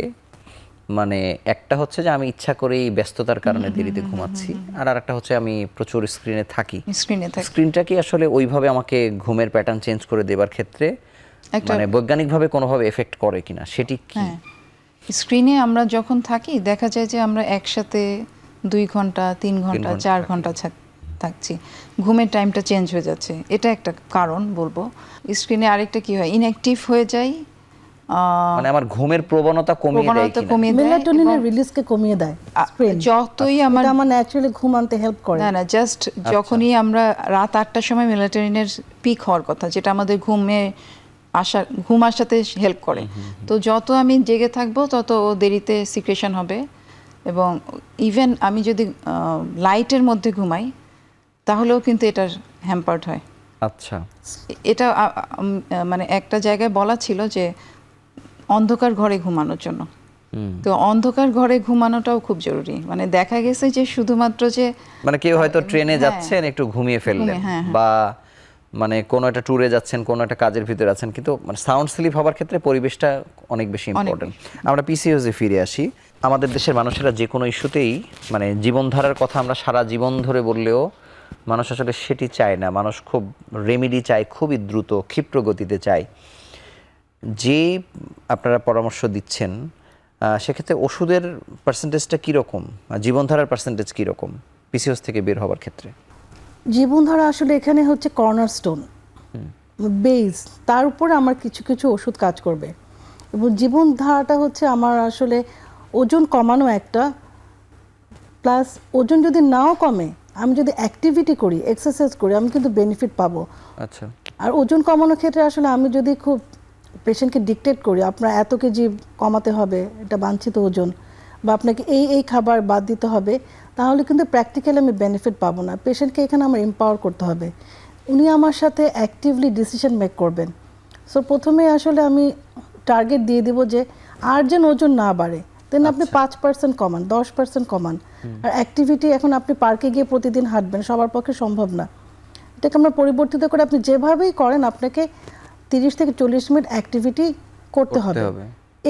মানে একটা হচ্ছে যে আমি ইচ্ছা করেই ব্যস্ততার কারণে দেরিতে ঘুমাচ্ছি, আর আরেকটা হচ্ছে আমি প্রচুর স্ক্রিনে থাকি। স্ক্রিনটা কি আসলে ওইভাবে আমাকে ঘুমের প্যাটার্ন চেঞ্জ করে দেবার ক্ষেত্রে মানে বৈজ্ঞানিকভাবে কোনোভাবে এফেক্ট করে কিনা, সেটি কি? স্ক্রিনে আমরা যখন থাকি দেখা যায় যে আমরা একসাথে 2 ঘন্টা 3 ঘন্টা 4 ঘন্টা থাকছি, ঘুমের টাইমটা চেঞ্জ হয়ে যাচ্ছে। এটা একটা কারণ বলবো। স্ক্রিনে আরেকটা কি হয়, ইনঅ্যাক্টিভ হয়ে যায়, মানে আমার ঘুমের প্রবণতা কমিয়ে দেয় কিনা, মেলাটোনিনের রিলিজকে কমিয়ে দেয় স্ক্রিন। যতই আমার ন্যাচারালি ঘুম আনতে হেল্প করে না, জাস্ট যখনই আমরা রাত 8টার সময় মেলাটোনিনের পিক হওয়ার কথা, যেটা আমাদের ঘুম আসাতে হেল্প করে। তো যত আমি জেগে থাকবো তত দেরিতে সিক্রেশন হবে। এবং ইভেন আমি যদি লাইটের মধ্যে ঘুমাই তাহলেও কিন্তু এটার হ্যাম্পার্ড হয়। আচ্ছা, এটা মানে একটা জায়গায় বলা ছিল যে অন্ধকার ঘরে ঘুমানোর জন্য। তো অন্ধকার ঘরে ঘুমানোটাও খুব জরুরি। মানে দেখা গেছে যে শুধুমাত্র যে মানে কেউ হয়তো ট্রেনে যাচ্ছেন একটু ঘুমিয়ে ফেললেন, বা মানে কোনো একটা ট্যুরে যাচ্ছেন, কোনো একটা কাজের ভিতরে আছেন, কিন্তু মানে সাউন্ড স্লিপ হওয়ার ক্ষেত্রে পরিবেশটা অনেক বেশি ইম্পর্টেন্ট। আমরা পিসিওসে ফিরে আসি। আমাদের দেশের মানুষেরা যে কোনো ইস্যুতেই মানে জীবনধারার কথা আমরা সারা জীবন ধরে বললেও মানুষ আসলে সেটি চায় না। মানুষ খুব রেমেডি চায়, খুবই দ্রুত ক্ষিপ্র গতিতে চায়। যে আপনারা পরামর্শ দিচ্ছেন সেক্ষেত্রে ওষুধের পার্সেন্টেজটা কীরকম, জীবনধারার পার্সেন্টেজ কীরকম পিসিওস থেকে বের হওয়ার ক্ষেত্রে? জীবনধারা আসলে এখানে হচ্ছে কর্নারস্টোন, বেস, তার উপরে আমার কিছু কিছু ওষুধ কাজ করবে। এবং জীবনধারাটা হচ্ছে আমার আসলে ওজন কমানো একটা, প্লাস ওজন যদি নাও কমে আমি যদি অ্যাক্টিভিটি করি, এক্সারসাইজ করি, আমি কিন্তু বেনিফিট পাবো। আচ্ছা, আর ওজন কমানোর ক্ষেত্রে আসলে আমি যদি খুব পেশেন্টকে ডিকটেট করি আপনার এত কেজি কমাতে হবে, এটা বাঞ্ছিত ওজন, বা আপনাকে এই খাবার বাদ দিতে হবে, তাহলে কিন্তু প্র্যাকটিক্যালি আমি বেনিফিট পাবো না। পেশেন্টকে এখানে আমার এম্পাওয়ার করতে হবে, উনি আমার সাথে অ্যাক্টিভলি ডিসিশন মেক করবেন। সো প্রথমে আসলে আমি টার্গেট দিয়ে দিব যে আর যেন ওজন না বাড়ে, দেন আপনি 5% কমান, 10% কমান। আর অ্যাক্টিভিটি, এখন আপনি পার্কে গিয়ে প্রতিদিন হাঁটবেন, সবার পক্ষে সম্ভব না। এটাকে আমরা পরিবর্তিত করে আপনি যেভাবেই করেন আপনাকে 30 থেকে 40 মিনিট অ্যাক্টিভিটি করতে হবে।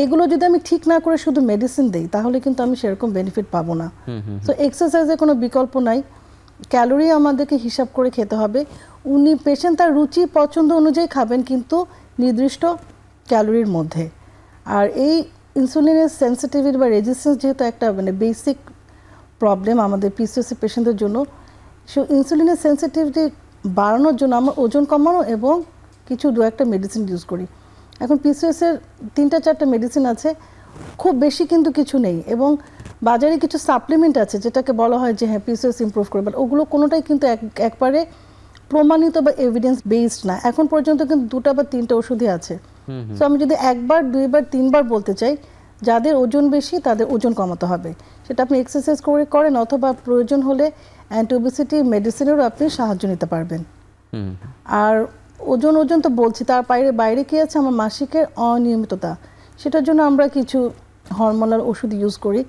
এগুলো যদি আমি ঠিক না করে শুধু মেডিসিন দেই তাহলে কিন্তু আমি সেরকম বেনিফিট পাবো না। সো এক্সারসাইজের কোনো বিকল্প নাই, ক্যালোরি আমাদেরকে হিসাব করে খেতে হবে। উনি পেশেন্ট তার রুচি পছন্দ অনুযায়ী খাবেন, কিন্তু নির্দিষ্ট ক্যালোরির মধ্যে। আর এই ইনসুলিনের সেন্সিটিভিটি বা রেজিস্ট্যান্স যেহেতু একটা মানে বেসিক প্রবলেম আমাদের পিসিওসি পেশেন্টদের জন্য, সো ইনসুলিনের সেন্সিটিভিটি বাড়ানোর জন্য আমরা ওজন কমানো এবং কিছু 2-1টা মেডিসিন ইউজ করি। এখন পিসিওএসের 3-4টা মেডিসিন আছে, খুব বেশি কিন্তু কিছু নেই, এবং বাজারে কিছু সাপ্লিমেন্ট আছে যেটাকে বলা হয় যে হ্যাঁ পিসিওএস ইমপ্রুভ করবে, বাট ওগুলো কোনোটাই কিন্তু একবারে প্রমাণিত বা এভিডেন্স বেসড না। এখন পর্যন্ত কিন্তু 2টা বা 3টা ওষুধই আছে। সো আমি যদি 1বার 2বার 3বার বলতে চাই, যাদের ওজন বেশি তাদের ওজন কমাতে হবে, সেটা আপনি এক্সারসাইজ করে করেন অথবা প্রয়োজন হলে অ্যান্টি ওবেসিটি মেডিসিনেরও আপনি সাহায্য নিতে পারবেন। আর ওজন তো বলছি, তার বাইরে কি আছে, আমার মাসিকের অনিয়মিততা, সেটার জন্য আমরা কিছু হরমোনাল ওষুধ ইউজ করি।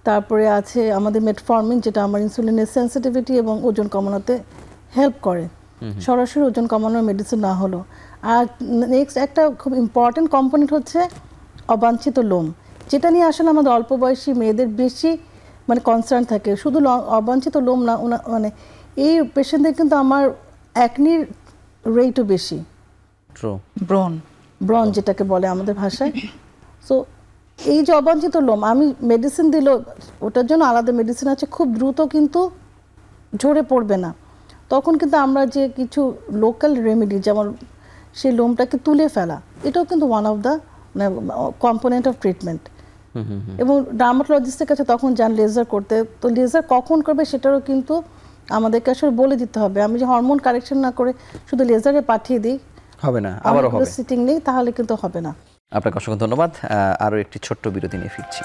তারপরে আছে আমাদের মেটফর্মিন, যেটা আমার ইনসুলিনের সেন্সিটিভিটি এবং ওজন কমানোতে হেল্প করে, সরাসরি ওজন কমানোর মেডিসিন না হলো। আর নেক্সট একটা খুব ইম্পর্টেন্ট কম্পোনেন্ট হচ্ছে অবাঞ্ছিত লোম, যেটা নিয়ে আসলে আমাদের অল্প বয়সী মেয়েদের বেশি মানে কনসার্ন থাকে। শুধু অবাঞ্ছিত লোম না, মানে এই পেশেন্টদের কিন্তু আমার অ্যাকনির রেটও বেশি, ব্রন যেটাকে বলে আমাদের ভাষায়। সো এই যে অবাঞ্ছিত লোম, আমি মেডিসিন দিল, ওটার জন্য আলাদা মেডিসিন আছে, খুব দ্রুত কিন্তু ঝরে পড়বে না। তখন কিন্তু আমরা যে কিছু লোকাল রেমেডি, যেমন সেই লোমটাকে তুলে ফেলা, এটাও কিন্তু one of the component of treatment. এবং ডার্মাটোলজিস্টের কাছে তখন যান লেজার করতে, তো লেজার কখন করবে সেটারও কিন্তু আমাদেরকে আসলে বলে দিতে হবে। আমি যে হরমোন কারেকশন না করে শুধু লেজারে পাঠিয়ে দিই, হবে না, আবারও হবে সিটিং নেই, তাহলে কিন্তু হবে না। আপনাকে অসংখ্য ধন্যবাদ। আরও একটি ছোট্ট বিরতি নিয়ে ফিরছি।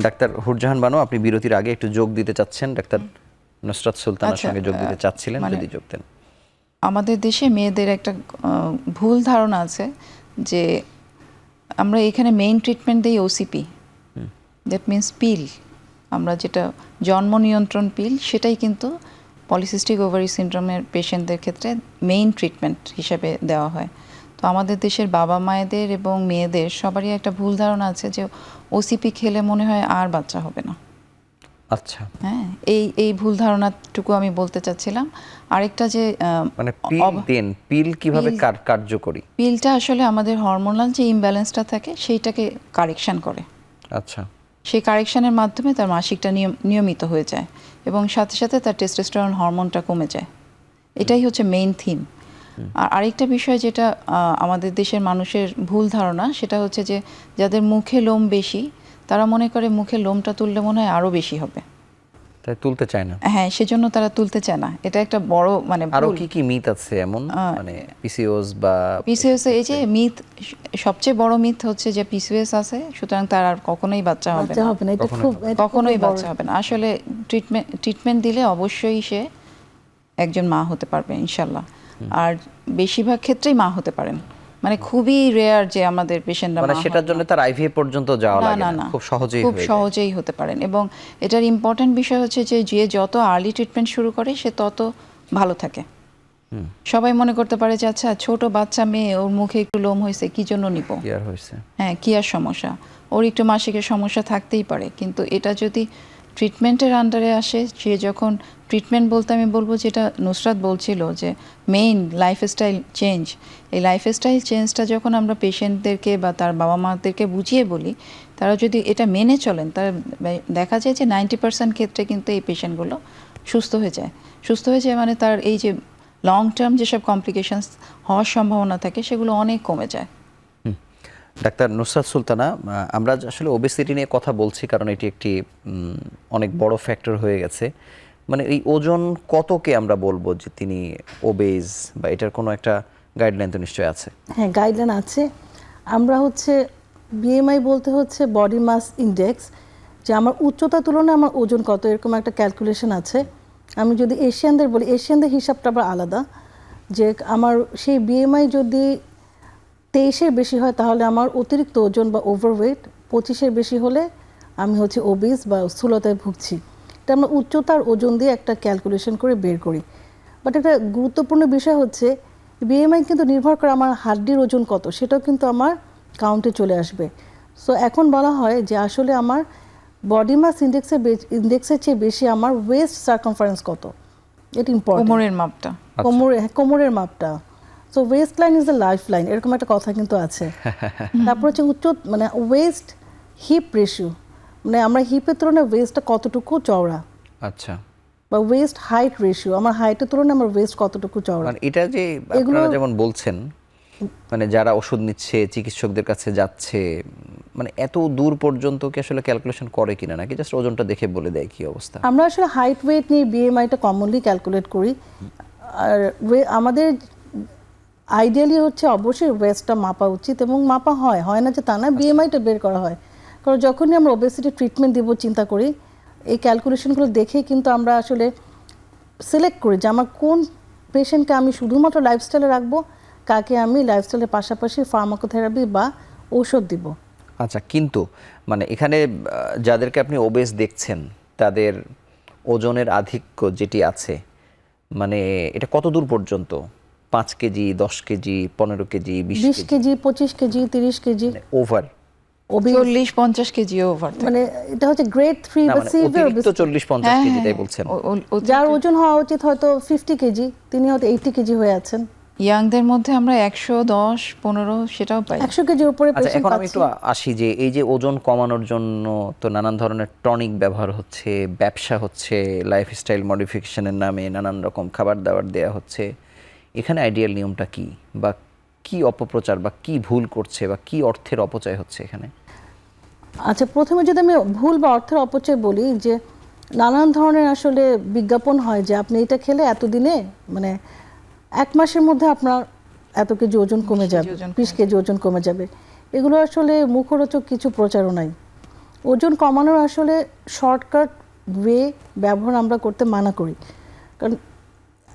ডাক্তার হুরজাহান বানু, আপনি বিরতির আগে একটু যোগ দিতে চাচ্ছেন, ডাক্তার নুসরাত সুলতানার সঙ্গে যোগ দিতে চাচ্ছিলেন, যদি যোগ দেন। আমাদের দেশে মেয়েদের একটা ভুল ধারণা আছে যে আমরা এখানে মেইন ট্রিটমেন্ট দিই ওসিপি, দ্যাট মিনস পিল, আমরা যেটা জন্ম নিয়ন্ত্রণ পিল, সেটাই কিন্তু পলিসিস্টিক ওভারি সিনড্রোমের পেশেন্টদের ক্ষেত্রে মেইন ট্রিটমেন্ট হিসেবে দেওয়া হয়। তো আমাদের দেশের বাবা মায়েদের এবং মেয়েদের সবারই একটা ভুল ধারণা আছে যে ওসিপি খেলে মনে হয় আর বাচ্চা হবে না। আচ্ছা, হ্যাঁ, এই ভুল ধারণাটুকু আমি বলতে চাচ্ছিলাম। আরেকটা যে মানে পিল কিভাবে কার্যকরী, পিলটা আসলে আমাদের হরমোনাল যে ইমব্যালেন্সটা থাকে সেইটাকে কারেকশন করে। আচ্ছা, সেই কারেকশনের মাধ্যমে তার মাসিকটা নিয়মিত হয়ে যায় এবং সাথে সাথে তার টেস্টোস্টেরন হরমোনটা কমে যায়। এটাই হচ্ছে মেইন থিম। আর আরেকটা বিষয় যেটা আমাদের দেশের মানুষের ভুল ধারণা, সেটা হচ্ছে যে যাদের মুখে লোম বেশি তারা মনে করে মুখে লোমটা তুললে মনে হয় আরো বেশি হবে, তাই তুলতে চায় না। হ্যাঁ, সেজন্য তারা তুলতে চায় না। এটা একটা বড় মানে আরো কি মিথ আছে এমন, মানে পিসিওএস বা পিসিওএস, এই যে মিথ, সবচেয়ে বড় মিথ হচ্ছে যে পিসিওএস আছে সুতরাং তার আর কখনোই বাচ্চা হবে না, কখনোই বাচ্চা হবে না। আসলে ট্রিটমেন্ট দিলে অবশ্যই সে একজন মা হতে পারবে ইনশাল্লাহ। আর বেশিরভাগ ক্ষেত্রেই মা হতে পারেন, মানে খুবই রেয়ার যে আমাদের পেশেন্টরা, মানে সেটার জন্য তার আইভিএফ পর্যন্ত যাওয়া লাগে না, খুব সহজেই হতে পারেন। এবং এটার ইম্পর্টেন্ট বিষয় হচ্ছে যে যত আর্লি ট্রিটমেন্ট শুরু করে সে তত ভালো থাকে। সবাই মনে করতে পারে যে আচ্ছা ছোট বাচ্চা মেয়ে, ওর মুখে একটু লোম হয়েছে, কি জন্য নিব, হ্যাঁ কি আর সমস্যা, ওর একটু মাসিকের সমস্যা থাকতেই পারে। কিন্তু এটা যদি ট্রিটমেন্টের আন্ডারে আসে, সে যখন ট্রিটমেন্ট বলতে আমি বলবো যেটা নুসরাত বলছিল যে মেইন লাইফস্টাইল চেঞ্জ, এই লাইফস্টাইল চেঞ্জটা যখন আমরা পেশেন্টদেরকে বা তার বাবা মাদেরকে বুঝিয়ে বলি, তারা যদি এটা মেনে চলেন, তারা দেখা যায় যে 90% ক্ষেত্রে কিন্তু এই পেশেন্টগুলো সুস্থ হয়ে যায়। মানে তার এই যে লং টার্ম যেসব কমপ্লিকেশনস হওয়ার সম্ভাবনা থাকে সেগুলো অনেক কমে যায়। ডাক্তার নুসরাত সুলতানা, আমরা আসলে ওবেসিটি নিয়ে কথা বলছি কারণ এটি একটি অনেক বড় ফ্যাক্টর হয়ে গেছে। মানে এই ওজন কতকে আমরা বলবো যে তিনি ওবেজ, বা এটার কোনো একটা গাইডলাইন তো নিশ্চয়ই আছে? হ্যাঁ, গাইডলাইন আছে। আমরা হচ্ছে বিএমআই বলতে হচ্ছে বডি মাস ইন্ডেক্স, যে আমার উচ্চতা তুলনায় আমার ওজন কত, এরকম একটা ক্যালকুলেশন আছে। আমি যদি এশিয়ানদের বলি, এশিয়ানদের হিসাবটা আবার আলাদা, যে আমার সেই বিএমআই যদি 23-এর বেশি হয় তাহলে আমার অতিরিক্ত ওজন বা ওভারওয়েট, 25-এর বেশি হলে আমি হচ্ছে ওবিস বা স্থূলতায় ভুগছি। এটা আমরা উচ্চতার ওজন দিয়ে একটা ক্যালকুলেশন করে বের করি। বাট একটা গুরুত্বপূর্ণ বিষয় হচ্ছে বিএমআই কিন্তু নির্ভর করে আমার হাড্ডির ওজন কত, সেটাও কিন্তু আমার কাউন্টে চলে আসবে। সো এখন বলা হয় যে আসলে আমার বডি মাস ইন্ডেক্সের চেয়ে বেশি আমার ওয়েস্ট সার্কামফারেন্স কত, এটা ইম্পর্টেন্ট। কোমরের মাপটা। কোমরের মাপটা। So West line is the life line, এরকম একটা কথা কিন্তু আছে। তারপর হচ্ছে মানে ওয়েস্ট হিপ রেশিও, মানে আমরা হিপের তুলনায় ওয়েস্টটা কতটুকু চওড়া, আচ্ছা, বা ওয়েস্ট হাইট রেশিও, আমার হাইটের তুলনায় আমার ওয়েস্ট কতটুকু চওড়া। মানে এটা যে আপনারা যেমন বলছেন, মানে যারা ওষুধ নিচ্ছে, চিকিৎসকদের কাছে যাচ্ছে, মানে এত দূর পর্যন্ত কি আসলে ক্যালকুলেশন করে কিনা, নাকি জাস্ট ওজনটা দেখে বলে দেয় কি অবস্থা? আমরা আসলে হাইট ওয়েট নিয়ে বিএমআইটা কমনলি ক্যালকুলেট করি। আর আমাদের আইডিয়ালি হচ্ছে অবশ্যই ওয়েস্টটা মাপা উচিত, এবং মাপা হয় না যে তা না, বিএমআইটা বের করা হয়। কারণ যখনই আমরা ওবেসিটি ট্রিটমেন্ট দেবো চিন্তা করি, এই ক্যালকুলেশনগুলো দেখেই কিন্তু আমরা আসলে সিলেক্ট করি যে আমার কোন পেশেন্টকে আমি শুধুমাত্র লাইফস্টাইলে রাখবো, কাকে আমি লাইফস্টাইলের পাশাপাশি ফার্মাকোথেরাপি বা ঔষধ দিব। আচ্ছা, কিন্তু মানে এখানে যাদেরকে আপনি ওবেস দেখছেন তাদের ওজনের আধিক্য যেটি আছে, মানে এটা কত দূর পর্যন্ত? 5 KG, 10 KG, 15 KG, 20 20 KG, KG, 25 KG, 30 KG, over? obese, 40-50 KG over. মানে এটা হচ্ছে গ্রেড 3 না, বা মানে সিভিয়ার অতিরিক্ত 40-50 কেজি তাই বলছেন? যার ওজন হওয়া উচিত হয়তো 50 কেজি, তিনি হয়তো 80 কেজি হয়ে আছেন। ইয়াংদের মধ্যে আমরা 110-15 সেটাও পাই। 100 কেজির উপরে আচ্ছা, পেশেন্ট এখন আমি পাচ্ছি। একটু আসি যে এই যে ওজন কমানোর জন্য তো নানান ধরনের টনিক ব্যবহার হচ্ছে, ব্যবসা হচ্ছে, লাইফস্টাইল মডিফিকেশনের নামে নানান রকম খাবার দাবার দেয়া হচ্ছে। এখানে আইডিয়াল নিয়মটা কি, বা কি অপপ্রচার বা কি ভুল করছে, বা কি অর্থের অপচয় হচ্ছে এখানে? আচ্ছা, প্রথমে যদি আমি ভুল বা অর্থের অপচয় বলি, যে নানান ধরনের আসলে বিজ্ঞাপন হয় যে আপনি এটা খেলে এতদিনে, মানে 1 মাসের মধ্যে আপনার এত কেজি ওজন কমে যাবে, 20 কেজি ওজন কমে যাবে। এগুলো আসলে মুখরোচক কিছু প্রচারণাই। ওজন কমানোর আসলে শর্টকাট ওয়ে ব্যবহার আমরা করতে মানা করি। কারণ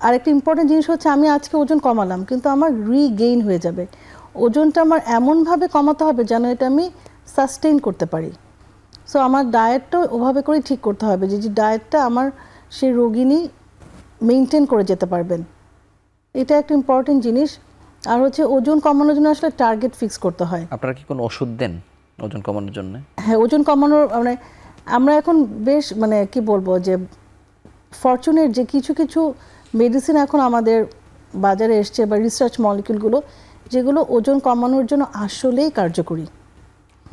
আরেকটা ইম্পর্টেন্ট জিনিস হচ্ছে, আমি আজকে ওজন কমালাম কিন্তু আমার রিগেইন হয়ে যাবে। ওজনটা আমার এমনভাবে কমাতে হবে যেন এটা আমি সাস্টেইন করতে পারি। সো আমার ডায়েটটা ওভাবে করেই ঠিক করতে হবে যে ডায়েটটা আমার সেই রোগিনী মেনটেন করে যেতে পারবেন। এটা একটা ইম্পর্টেন্ট জিনিস। আর হচ্ছে ওজন কমানোর জন্য আসলে টার্গেট ফিক্স করতে হয়। আপনারা কি কোনো ওষুধ দেন ওজন কমানোর জন্য? হ্যাঁ, ওজন কমানোর মানে আমরা এখন বেশ মানে কি বলবো, যে ফরচুনের যে কিছু কিছু মেডিসিন এখন আমাদের বাজারে এসছে, বা রিসার্চ মলিকিউলগুলো, যেগুলো ওজন কমানোর জন্য আসলেই কার্যকরী।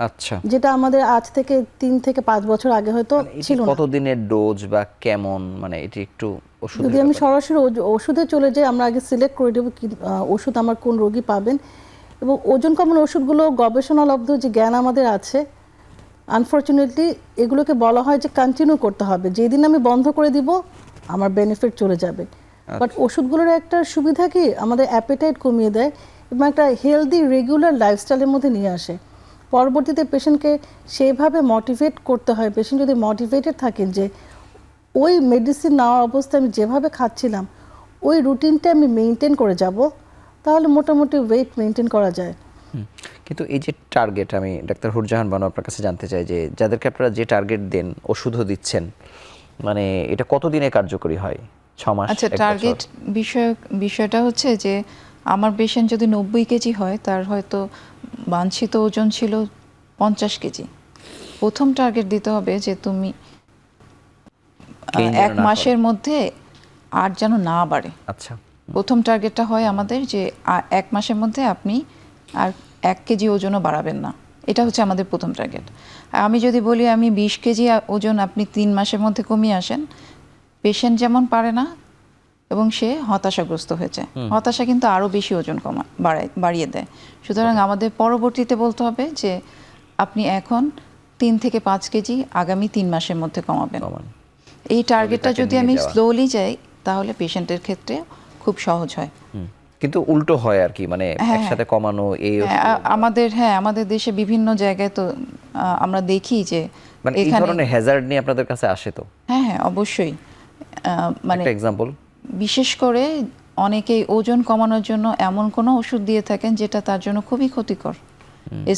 আচ্ছা, যেটা আমাদের আজ থেকে 3 থেকে 5 বছর আগে হয়তো ছিল না। কতদিনের ডোজ বা কেমন, মানে এটি একটু ওষুধ? যদি আমি সরাসরি ওষুধে চলে যাই, আমরা আগে সিলেক্ট করে দেবো কি ওষুধ আমার কোন রোগী পাবেন, এবং ওজন কমানোর ওষুধগুলো গবেষণালব্ধ যে জ্ঞান আমাদের আছে, আনফর্চুনেটলি এগুলোকে বলা হয় যে কন্টিনিউ করতে হবে। যেদিন আমি বন্ধ করে দিব আমার বেনিফিট চলে যাবে। বাট ওষুধগুলোর একটা সুবিধা কি, আমাদের অ্যাপেটাইট কমিয়ে দেয় এবং একটা হেলদি রেগুলার লাইফস্টাইলের মধ্যে নিয়ে আসে। পরবর্তীতে পেশেন্টকে সেইভাবে মোটিভেট করতে হয়। পেশেন্ট যদি মোটিভেটেড থাকেন যে ওই মেডিসিন নেওয়া অবস্থায় আমি যেভাবে খাচ্ছিলাম ওই রুটিনটা আমি মেনটেন করে যাব, তাহলে মোটামুটি ওয়েট মেনটেন করা যায়। কিন্তু এই যে টার্গেট, আমি ডাক্তার হুরজাহান বানু আপনার কাছে জানতে চাই যে যাদেরকে আপনারা যে টার্গেট দেন, ওষুধও দিচ্ছেন, মানে এটা কতদিনে কার্যকরী হয়? 6 মাস? আচ্ছা, 1 বছর? টার্গেট বিষয়টা হচ্ছে যে আমার পেশেন্ট যদি 90 কেজি হয়, তার হয়তো বাঞ্ছিত ওজন ছিল 50 কেজি। প্রথম টার্গেট দিতে হবে যে তুমি Gain যেন 1 না মাসের মধ্যে আর যেন না বাড়ে। আচ্ছা, প্রথম টার্গেটটা হয় আমাদের যে 1 মাসের মধ্যে আপনি আর 1 কেজি ওজনও বাড়াবেন না। এটা হচ্ছে আমাদের প্রথম টার্গেট। আমি যদি বলি আমি 20 কেজি ওজন আপনি 3 মাসের মধ্যে কমিয়ে আসেন, পেশেন্ট যেমন পারে না এবং সে হতাশাগ্রস্ত হয়ে যায়। হতাশা কিন্তু আরও বেশি ওজন বাড়িয়ে দেয়। সুতরাং আমাদের পরবর্তীতে বলতে হবে যে আপনি এখন 3 থেকে 5 কেজি আগামী 3 মাসের মধ্যে কমাবেন। এই টার্গেটটা তাকে যদি নিয়ে আমি যাওয়া। স্লোলি যাই তাহলে পেশেন্টের ক্ষেত্রে খুব সহজ হয়। কিন্তু উল্টো হয় আর কি, মানে একসাথে কমানো এই আমাদের দেশে বিভিন্ন জায়গায় তো আমরা দেখি যে মানে এই ধরনের হ্যাজার্ড নিয়ে আপনাদের কাছে আসে তো? হ্যাঁ, অবশ্যই। মানে একটা এক্সাম্পল। বিশেষ করে অনেকেই ওজন কমানোর জন্য এমন কোনো ওষুধ দিয়ে থাকেন যেটা তার জন্য খুবই ক্ষতিকর।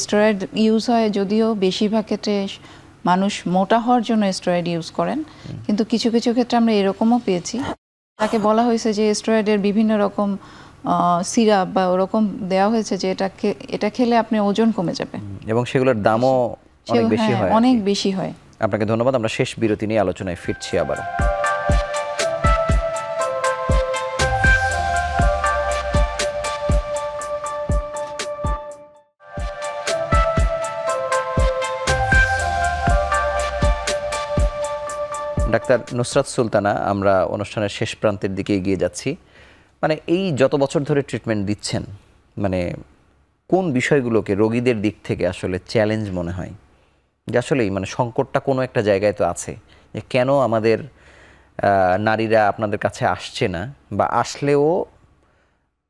স্টেরয়েড ইউজ হয় যদিও বেশিরভাগ ক্ষেত্রে মানুষ মোটা হওয়ার জন্য স্টেরয়েড ইউজ করেন, কিন্তু কিছু কিছু ক্ষেত্রে আমরা এরকমও পেয়েছি তাকে বলা হয়েছে যে স্টেরয়েডের বিভিন্ন রকম সিরাপ বা ওরকম দেওয়া হয়েছে যে এটা খেলে আপনি ওজন কমে যাবে, এবং সেগুলোর দামও অনেক বেশি হয়। অনেক বেশি হয়। আপনাকে ধন্যবাদ। আমরা শেষ বিরতি নিয়ে আলোচনায় ফিরছি আবার। ডাক্তার নুসরাত সুলতানা, আমরা অনুষ্ঠানের শেষ প্রান্তের দিকে এগিয়ে যাচ্ছি। মানে এই যত বছর ধরে ট্রিটমেন্ট দিচ্ছেন, মানে কোন বিষয়গুলোকে রোগীদের দিক থেকে আসলে চ্যালেঞ্জ মনে হয়, যে আসলেই মানে সংকটটা কোনো একটা জায়গায় তো আছে, যে কেন আমাদের নারীরা আপনাদের কাছে আসছে না, বা আসলেও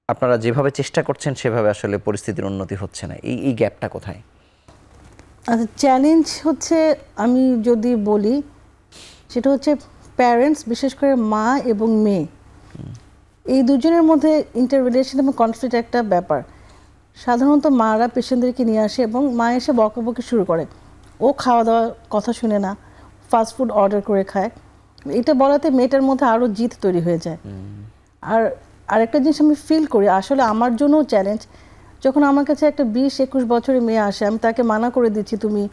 আপনারা যেভাবে চেষ্টা করছেন সেভাবে আসলে পরিস্থিতির উন্নতি হচ্ছে না, এই গ্যাপটা কোথায়? আচ্ছা, চ্যালেঞ্জ হচ্ছে, আমি যদি বলি সেটা হচ্ছে প্যারেন্টস, বিশেষ করে মা এবং মেয়ে, এই দুজনের মধ্যে ইন্টাররিলেশন এবং কনফ্লিক্ট একটা ব্যাপার। সাধারণত মারা পেশেন্টদেরকে নিয়ে আসে এবং মা এসে বকাবকি শুরু করে, ও খাওয়া দাওয়ার কথা শুনে না, ফাস্ট ফুড অর্ডার করে খায়। এটা বলাতে মেয়েটার মধ্যে আরও জিদ তৈরি হয়ে যায়। আর আরেকটা জিনিস আমি ফিল করি, আসলে আমার জন্যও চ্যালেঞ্জ, যখন আমার কাছে একটা 20-21 বছরের মেয়ে আসে, আমি তাকে মানা করে দিচ্ছি তুমি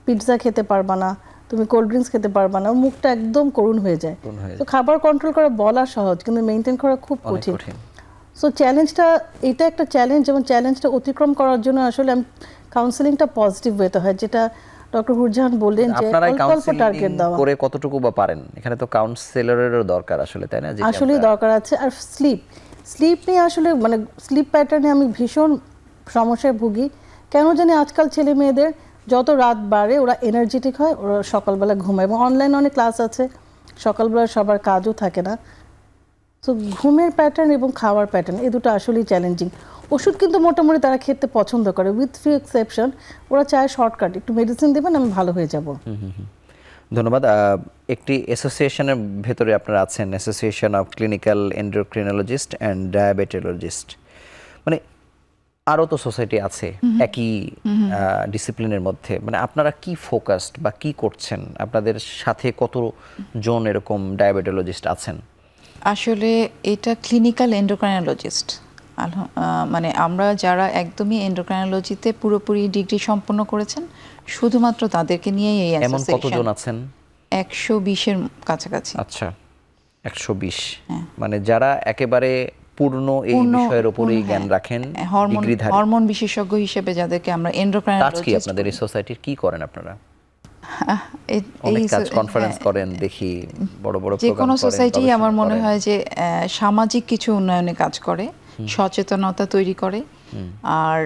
পিৎজা খেতে পারবা না, তুমি কোল্ড ড্রিঙ্কস খেতে পারবা না, ওর মুখটা একদম করুণ হয়ে যায়। তো খাবার কন্ট্রোল করা বলা সহজ, কিন্তু মেনটেন করা খুব কঠিন। সো চ্যালেঞ্জটা, এটা একটা চ্যালেঞ্জ, এবং চ্যালেঞ্জটা অতিক্রম করার জন্য আসলে আমি কাউন্সেলিংটা পজিটিভ ওয়েতে হয়, যেটা ডক্টর হুরজাহান বললেন যে অল্প টার্গেট দেওয়া। করে কতটুকু বা পারেন? এখানে তো কাউন্সিলরেরও দরকার আসলে, তাই না? আসলেই দরকার আছে। আর স্লিপ নিয়ে আসলে, মানে স্লিপ প্যাটার্নে আমি ভীষণ সমস্যায় ভুগি। কেন জানি আজকাল ছেলে মেয়েদের যত রাত বাড়ে ওরা এনার্জেটিক হয়, ওরা সকালবেলা ঘুমায়, এবং অনলাইনে অনেক ক্লাস আছে, সকালবেলা সবার কাজও থাকে না। তো ঘুমের প্যাটার্ন এবং খাওয়ার প্যাটার্ন, এই দুটো আসলেই চ্যালেঞ্জিং। ওষুধ কিন্তু মোটামুটি তারা খেতে পছন্দ করে, উইথ ফিউ এক্সেপশন। ওরা চায় শর্টকাট, একটু মেডিসিন দেবেন আমি ভালো হয়ে যাব। ধন্যবাদ। একটি অ্যাসোসিয়েশনের ভেতরে আপনারা আছেন, association of clinical endocrinologist and diabetologist. মানে আরও তো সোসাইটি আছে একই ডিসিপ্লিনের মধ্যে, মানে আপনারা কি ফোকাসড বা কি করছেন? আপনাদের সাথে কতজন এরকম ডায়াবেটোলজিস্ট আছেন? আসলে এটা ক্লিনিক্যাল এন্ডোক্রাইনোলজিস্ট, মানে আমরা যারা একদমই এন্ডোক্রাইনোলজিতে পুরোপুরি ডিগ্রি সম্পন্ন করেছেন, শুধুমাত্র তাদেরকে নিয়েই এই এমন কতজন আছেন? 120-এর কাছাকাছি। আচ্ছা, 120। মানে যারা একেবারে পূর্ণ এই বিষয়ের উপরেই জ্ঞান রাখেন, ডিগ্রিধারী হরমোন বিশেষজ্ঞ হিসেবে যাদেরকে আমরা এন্ডোক্রাইনোলজিস্ট। কি আপনাদের এই সোসাইটির কি করেন আপনারা? অনেক কাজ, কনফারেন্স করেন দেখি, বড় বড় যে কোনো সোসাইটি আমার মনে হয় যে সামাজিক কিছু উন্নয়নে কাজ করে, সচেতনতা তৈরি করে। আর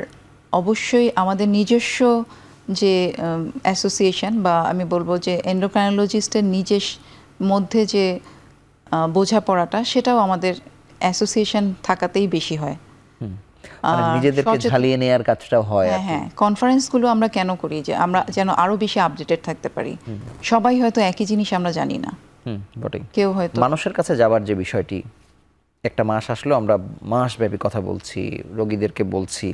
অবশ্যই আমাদের নিজস্ব যে অ্যাসোসিয়েশন, বা আমি বলবো যে এন্ডোক্রাইনোলজিস্টের নিজের মধ্যে যে বোঝাপড়াটা, সেটাও আমাদের অ্যাসোসিয়েশন থাকাতেই বেশি হয়। মানে নিজেদেরকে ঝালিয়ে নেওয়ার কাজটাও হয়। হ্যাঁ, কনফারেন্সগুলো আমরা কেন করি? যে আমরা যেন আরো বেশি আপডেটেড থাকতে পারি। সবাই হয়তো একই জিনিস আমরা জানি না, বটেই। কেউ হয়তো মানুষের কাছে যাবার যে বিষয়টি, একটা মাস আসলো, আমরা মাসব্যাপী কথা বলছি, রোগীদেরকে বলছি,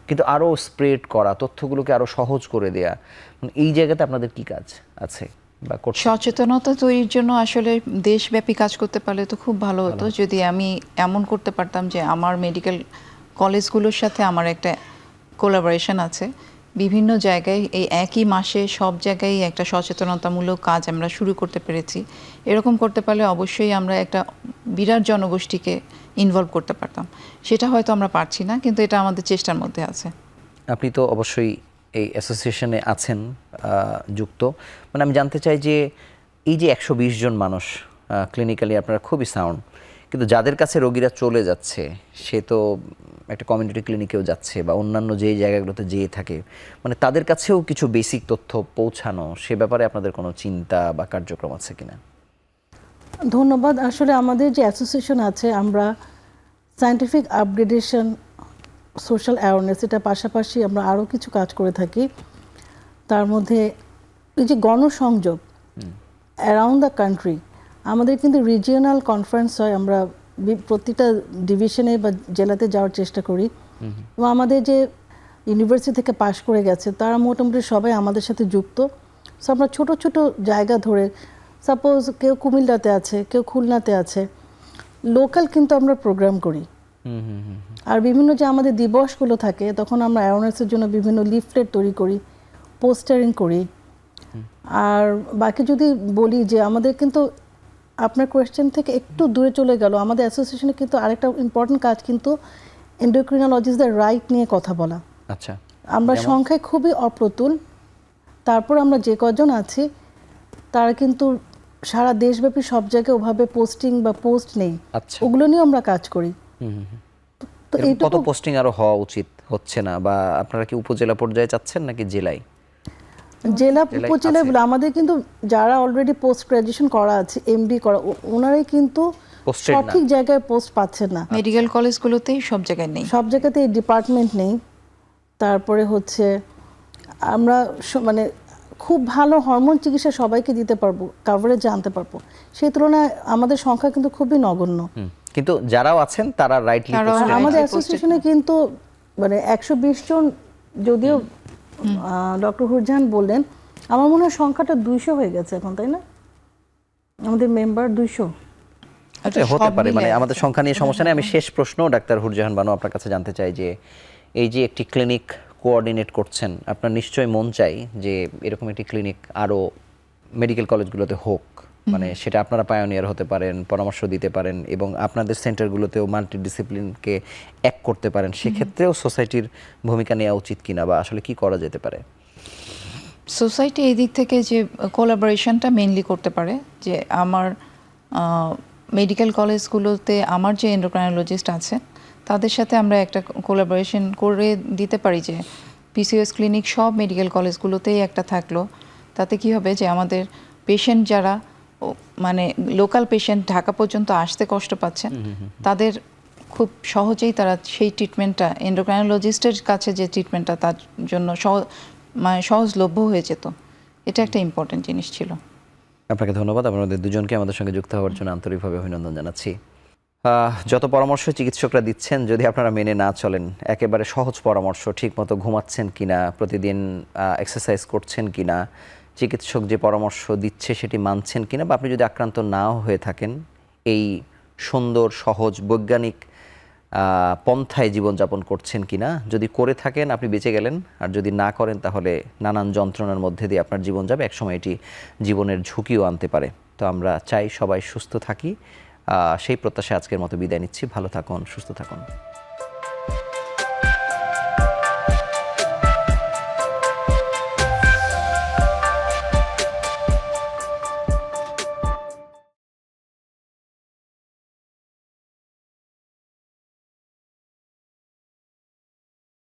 কিন্তু আরও স্প্রেড করা, তথ্যগুলোকে আরও সহজ করে দেয়া, এই জায়গাতে আপনাদের কি কাজ আছে বা করছেন? সচেতনতা তৈরির জন্য আসলে দেশব্যাপী কাজ করতে পারলে তো খুব ভালো হতো। যদি আমি এমন করতে পারতাম যে আমার মেডিকেল কলেজগুলোর সাথে আমার একটা কোলাবোরেশন আছে, বিভিন্ন জায়গায় এই একই মাসে সব জায়গায় একটা সচেতনতামূলক কাজ আমরা শুরু করতে পেরেছি। এরকম করতে পারলে অবশ্যই আমরা একটা বিরাট জনগোষ্ঠীকে ইনভলভ করতে পারতাম। সেটা হয়তো আমরা পারছি না, কিন্তু এটা আমাদের চেষ্টার মধ্যে আছে। আপনি তো অবশ্যই এই অ্যাসোসিয়েশনে আছেন যুক্ত, মানে আমি জানতে চাই যে এই যে 120 জন মানুষ, ক্লিনিক্যালি আপনারা খুবই সাউন্ড, কিন্তু যাদের কাছে রোগীরা চলে যাচ্ছে, সে তো একটা কমিউনিটি ক্লিনিকেও যাচ্ছে বা অন্যান্য যেই জায়গাগুলোতে যেয়ে থাকে, মানে তাদের কাছেও কিছু বেসিক তথ্য পৌঁছানো, সে ব্যাপারে আপনাদের কোনো চিন্তা বা কার্যক্রম আছে কিনা? ধন্যবাদ। আসলে আমাদের যে অ্যাসোসিয়েশন আছে, আমরা সায়েন্টিফিক আপগ্রেডেশন, সোশ্যাল অ্যাওয়ারনেস, এটার পাশাপাশি আমরা আরও কিছু কাজ করে থাকি। তার মধ্যে এই যে গণসংযোগ অ্যারাউন্ড দ্য কান্ট্রি, আমাদের কিন্তু রিজিওনাল কনফারেন্স হয়, আমরা প্রতিটা ডিভিশনে বা জেলাতে যাওয়ার চেষ্টা করি এবং আমাদের যে ইউনিভার্সিটি থেকে পাশ করে গেছে তারা মোটামুটি সবাই আমাদের সাথে যুক্ত। সো আমরা ছোট ছোট জায়গা ধরে, সাপোজ কেউ কুমিল্লাতে আছে, কেউ খুলনাতে আছে, লোকাল কিন্তু আমরা প্রোগ্রাম করি। আর বিভিন্ন যে আমাদের দিবসগুলো থাকে তখন আমরা অ্যাওয়ারনেসের জন্য বিভিন্ন লিফলেট তৈরি করি, পোস্টারিং করি। আর বাকি যদি বলি যে আমাদের কিন্তু আপনার কোয়েশ্চেন থেকে একটু দূরে চলে গেল, আমাদের অ্যাসোসিয়েশনে কিন্তু আরেকটা ইম্পর্টেন্ট কাজ কিন্তু এন্ডোক্রিনোলজিস্টদের রাইট নিয়ে কথা বলা। আচ্ছা, আমরা সংখ্যায় খুবই অপ্রতুল, তারপর আমরা যে কজন আছি তারা কিন্তু সারা দেশব্যাপী সব জায়গায় ওভাবে পোস্টিং বা পোস্ট নেই। আচ্ছা, ওগুলো নিয়ে আমরা কাজ করি। তো এরকম কত পোস্টিং আরো হওয়া উচিত হচ্ছে না, বা আপনারা কি উপজেলা পর্যায়ে চাচ্ছেন নাকি জেলায়? জেলা জেলায় উপজেলায় আছে। আমাদের কিন্তু যারা অলরেডি পোস্ট গ্রাজুয়েশন করা আছে, এমডি করা, ওনারাই কিন্তু Posted না। সঠিক জায়গায় পোস্ট পাচ্ছেন না। মেডিকেল কলেজগুলোতেই সব জায়গায় নেই। সব জায়গাতে ডিপার্টমেন্ট নেই। তারপরে হচ্ছে আমরা মানে খুব ভালো হরমোন চিকিৎসা সবাইকে দিতে পারবো, কাভারেজ আনতে পারবো, সেই তুলনায় আমাদের সংখ্যা কিন্তু খুবই নগণ্য। কিন্তু যারাও আছেন তারা রাইটলি তারাও আর আমাদের posted অ্যাসোসিয়েশনে কিন্তু মানে 120 জন, যদিও ডক্টর হুরজাহান বললেন, আমার মনে হয় সংখ্যাটা 200 হয়ে গেছে এখন, তাই না? আমাদের মেম্বার 200। আচ্ছা, হতে পারে, মানে আমাদের সংখ্যা নিয়ে সমস্যা নেই। আমি শেষ প্রশ্ন ডাক্তার হুরজাহান বানু আপনার কাছে জানতে চাই যে এই যে একটি ক্লিনিক কোঅর্ডিনেট করছেন, আপনার নিশ্চয়ই মন চাই যে এরকম একটি ক্লিনিক আরো মেডিকেল কলেজগুলোতে হোক, মানে সেটা আপনারা পায়োনিয়ার হতে পারেন, পরামর্শ দিতে পারেন এবং আপনাদের সেন্টারগুলোতেও মাল্টিডিসিপ্লিনকে এক করতে পারেন। সেক্ষেত্রেও সোসাইটির ভূমিকা নেওয়া উচিত কিনা, বা আসলে কি করা যেতে পারে? সোসাইটি এই দিক থেকে যে কোলাবোরেশনটা মেইনলি করতে পারে, যে আমার মেডিকেল কলেজগুলোতে আমার যে এন্ডোক্রাইনোলজিস্ট আছে তাদের সাথে আমরা একটা কোলাবোরেশন করে দিতে পারি যে পিসিওএস ক্লিনিক সব মেডিকেল কলেজগুলোতেই একটা থাকলো। তাতে কি হবে যে আমাদের পেশেন্ট যারা মানে লোকাল পেশেন্ট ঢাকা পর্যন্ত আসতে কষ্ট পাচ্ছেন, তাদের খুব সহজেই তারা সেই ট্রিটমেন্টটা এন্ডোক্রাইনোলজিস্টের কাছে যে ট্রিটমেন্টটা তার জন্য মানে সহজলভ্য হয়ে যেত। এটা একটা ইম্পর্টেন্ট জিনিস ছিল। আপনাকে ধন্যবাদ। আপনাদের দুজনকে আমাদের সঙ্গে যুক্ত হওয়ার জন্য আন্তরিকভাবে অভিনন্দন জানাচ্ছি। যত পরামর্শ চিকিৎসকরা দিচ্ছেন, যদি আপনারা মেনে না চলেন, একেবারে সহজ পরামর্শ, ঠিকমতো ঘুমাচ্ছেন কিনা, প্রতিদিন এক্সারসাইজ করছেন কিনা, চিকিৎসক যে পরামর্শ দিচ্ছে সেটি মানছেন কিনা, বা আপনি যদি আক্রান্ত নাও হয়ে থাকেন, এই সুন্দর সহজ বৈজ্ঞানিক পন্থায় জীবনযাপন করছেন কিনা, যদি করে থাকেন আপনি বেঁচে গেলেন, আর যদি না করেন তাহলে নানান যন্ত্রণার মধ্যে দিয়ে আপনার জীবন যাবে, একসময় এটি জীবনের ঝুঁকিও আনতে পারে। তো আমরা চাই সবাই সুস্থ থাকি, সেই প্রত্যাশায় আজকের মতো বিদায় নিচ্ছি। ভালো থাকুন, সুস্থ থাকুন।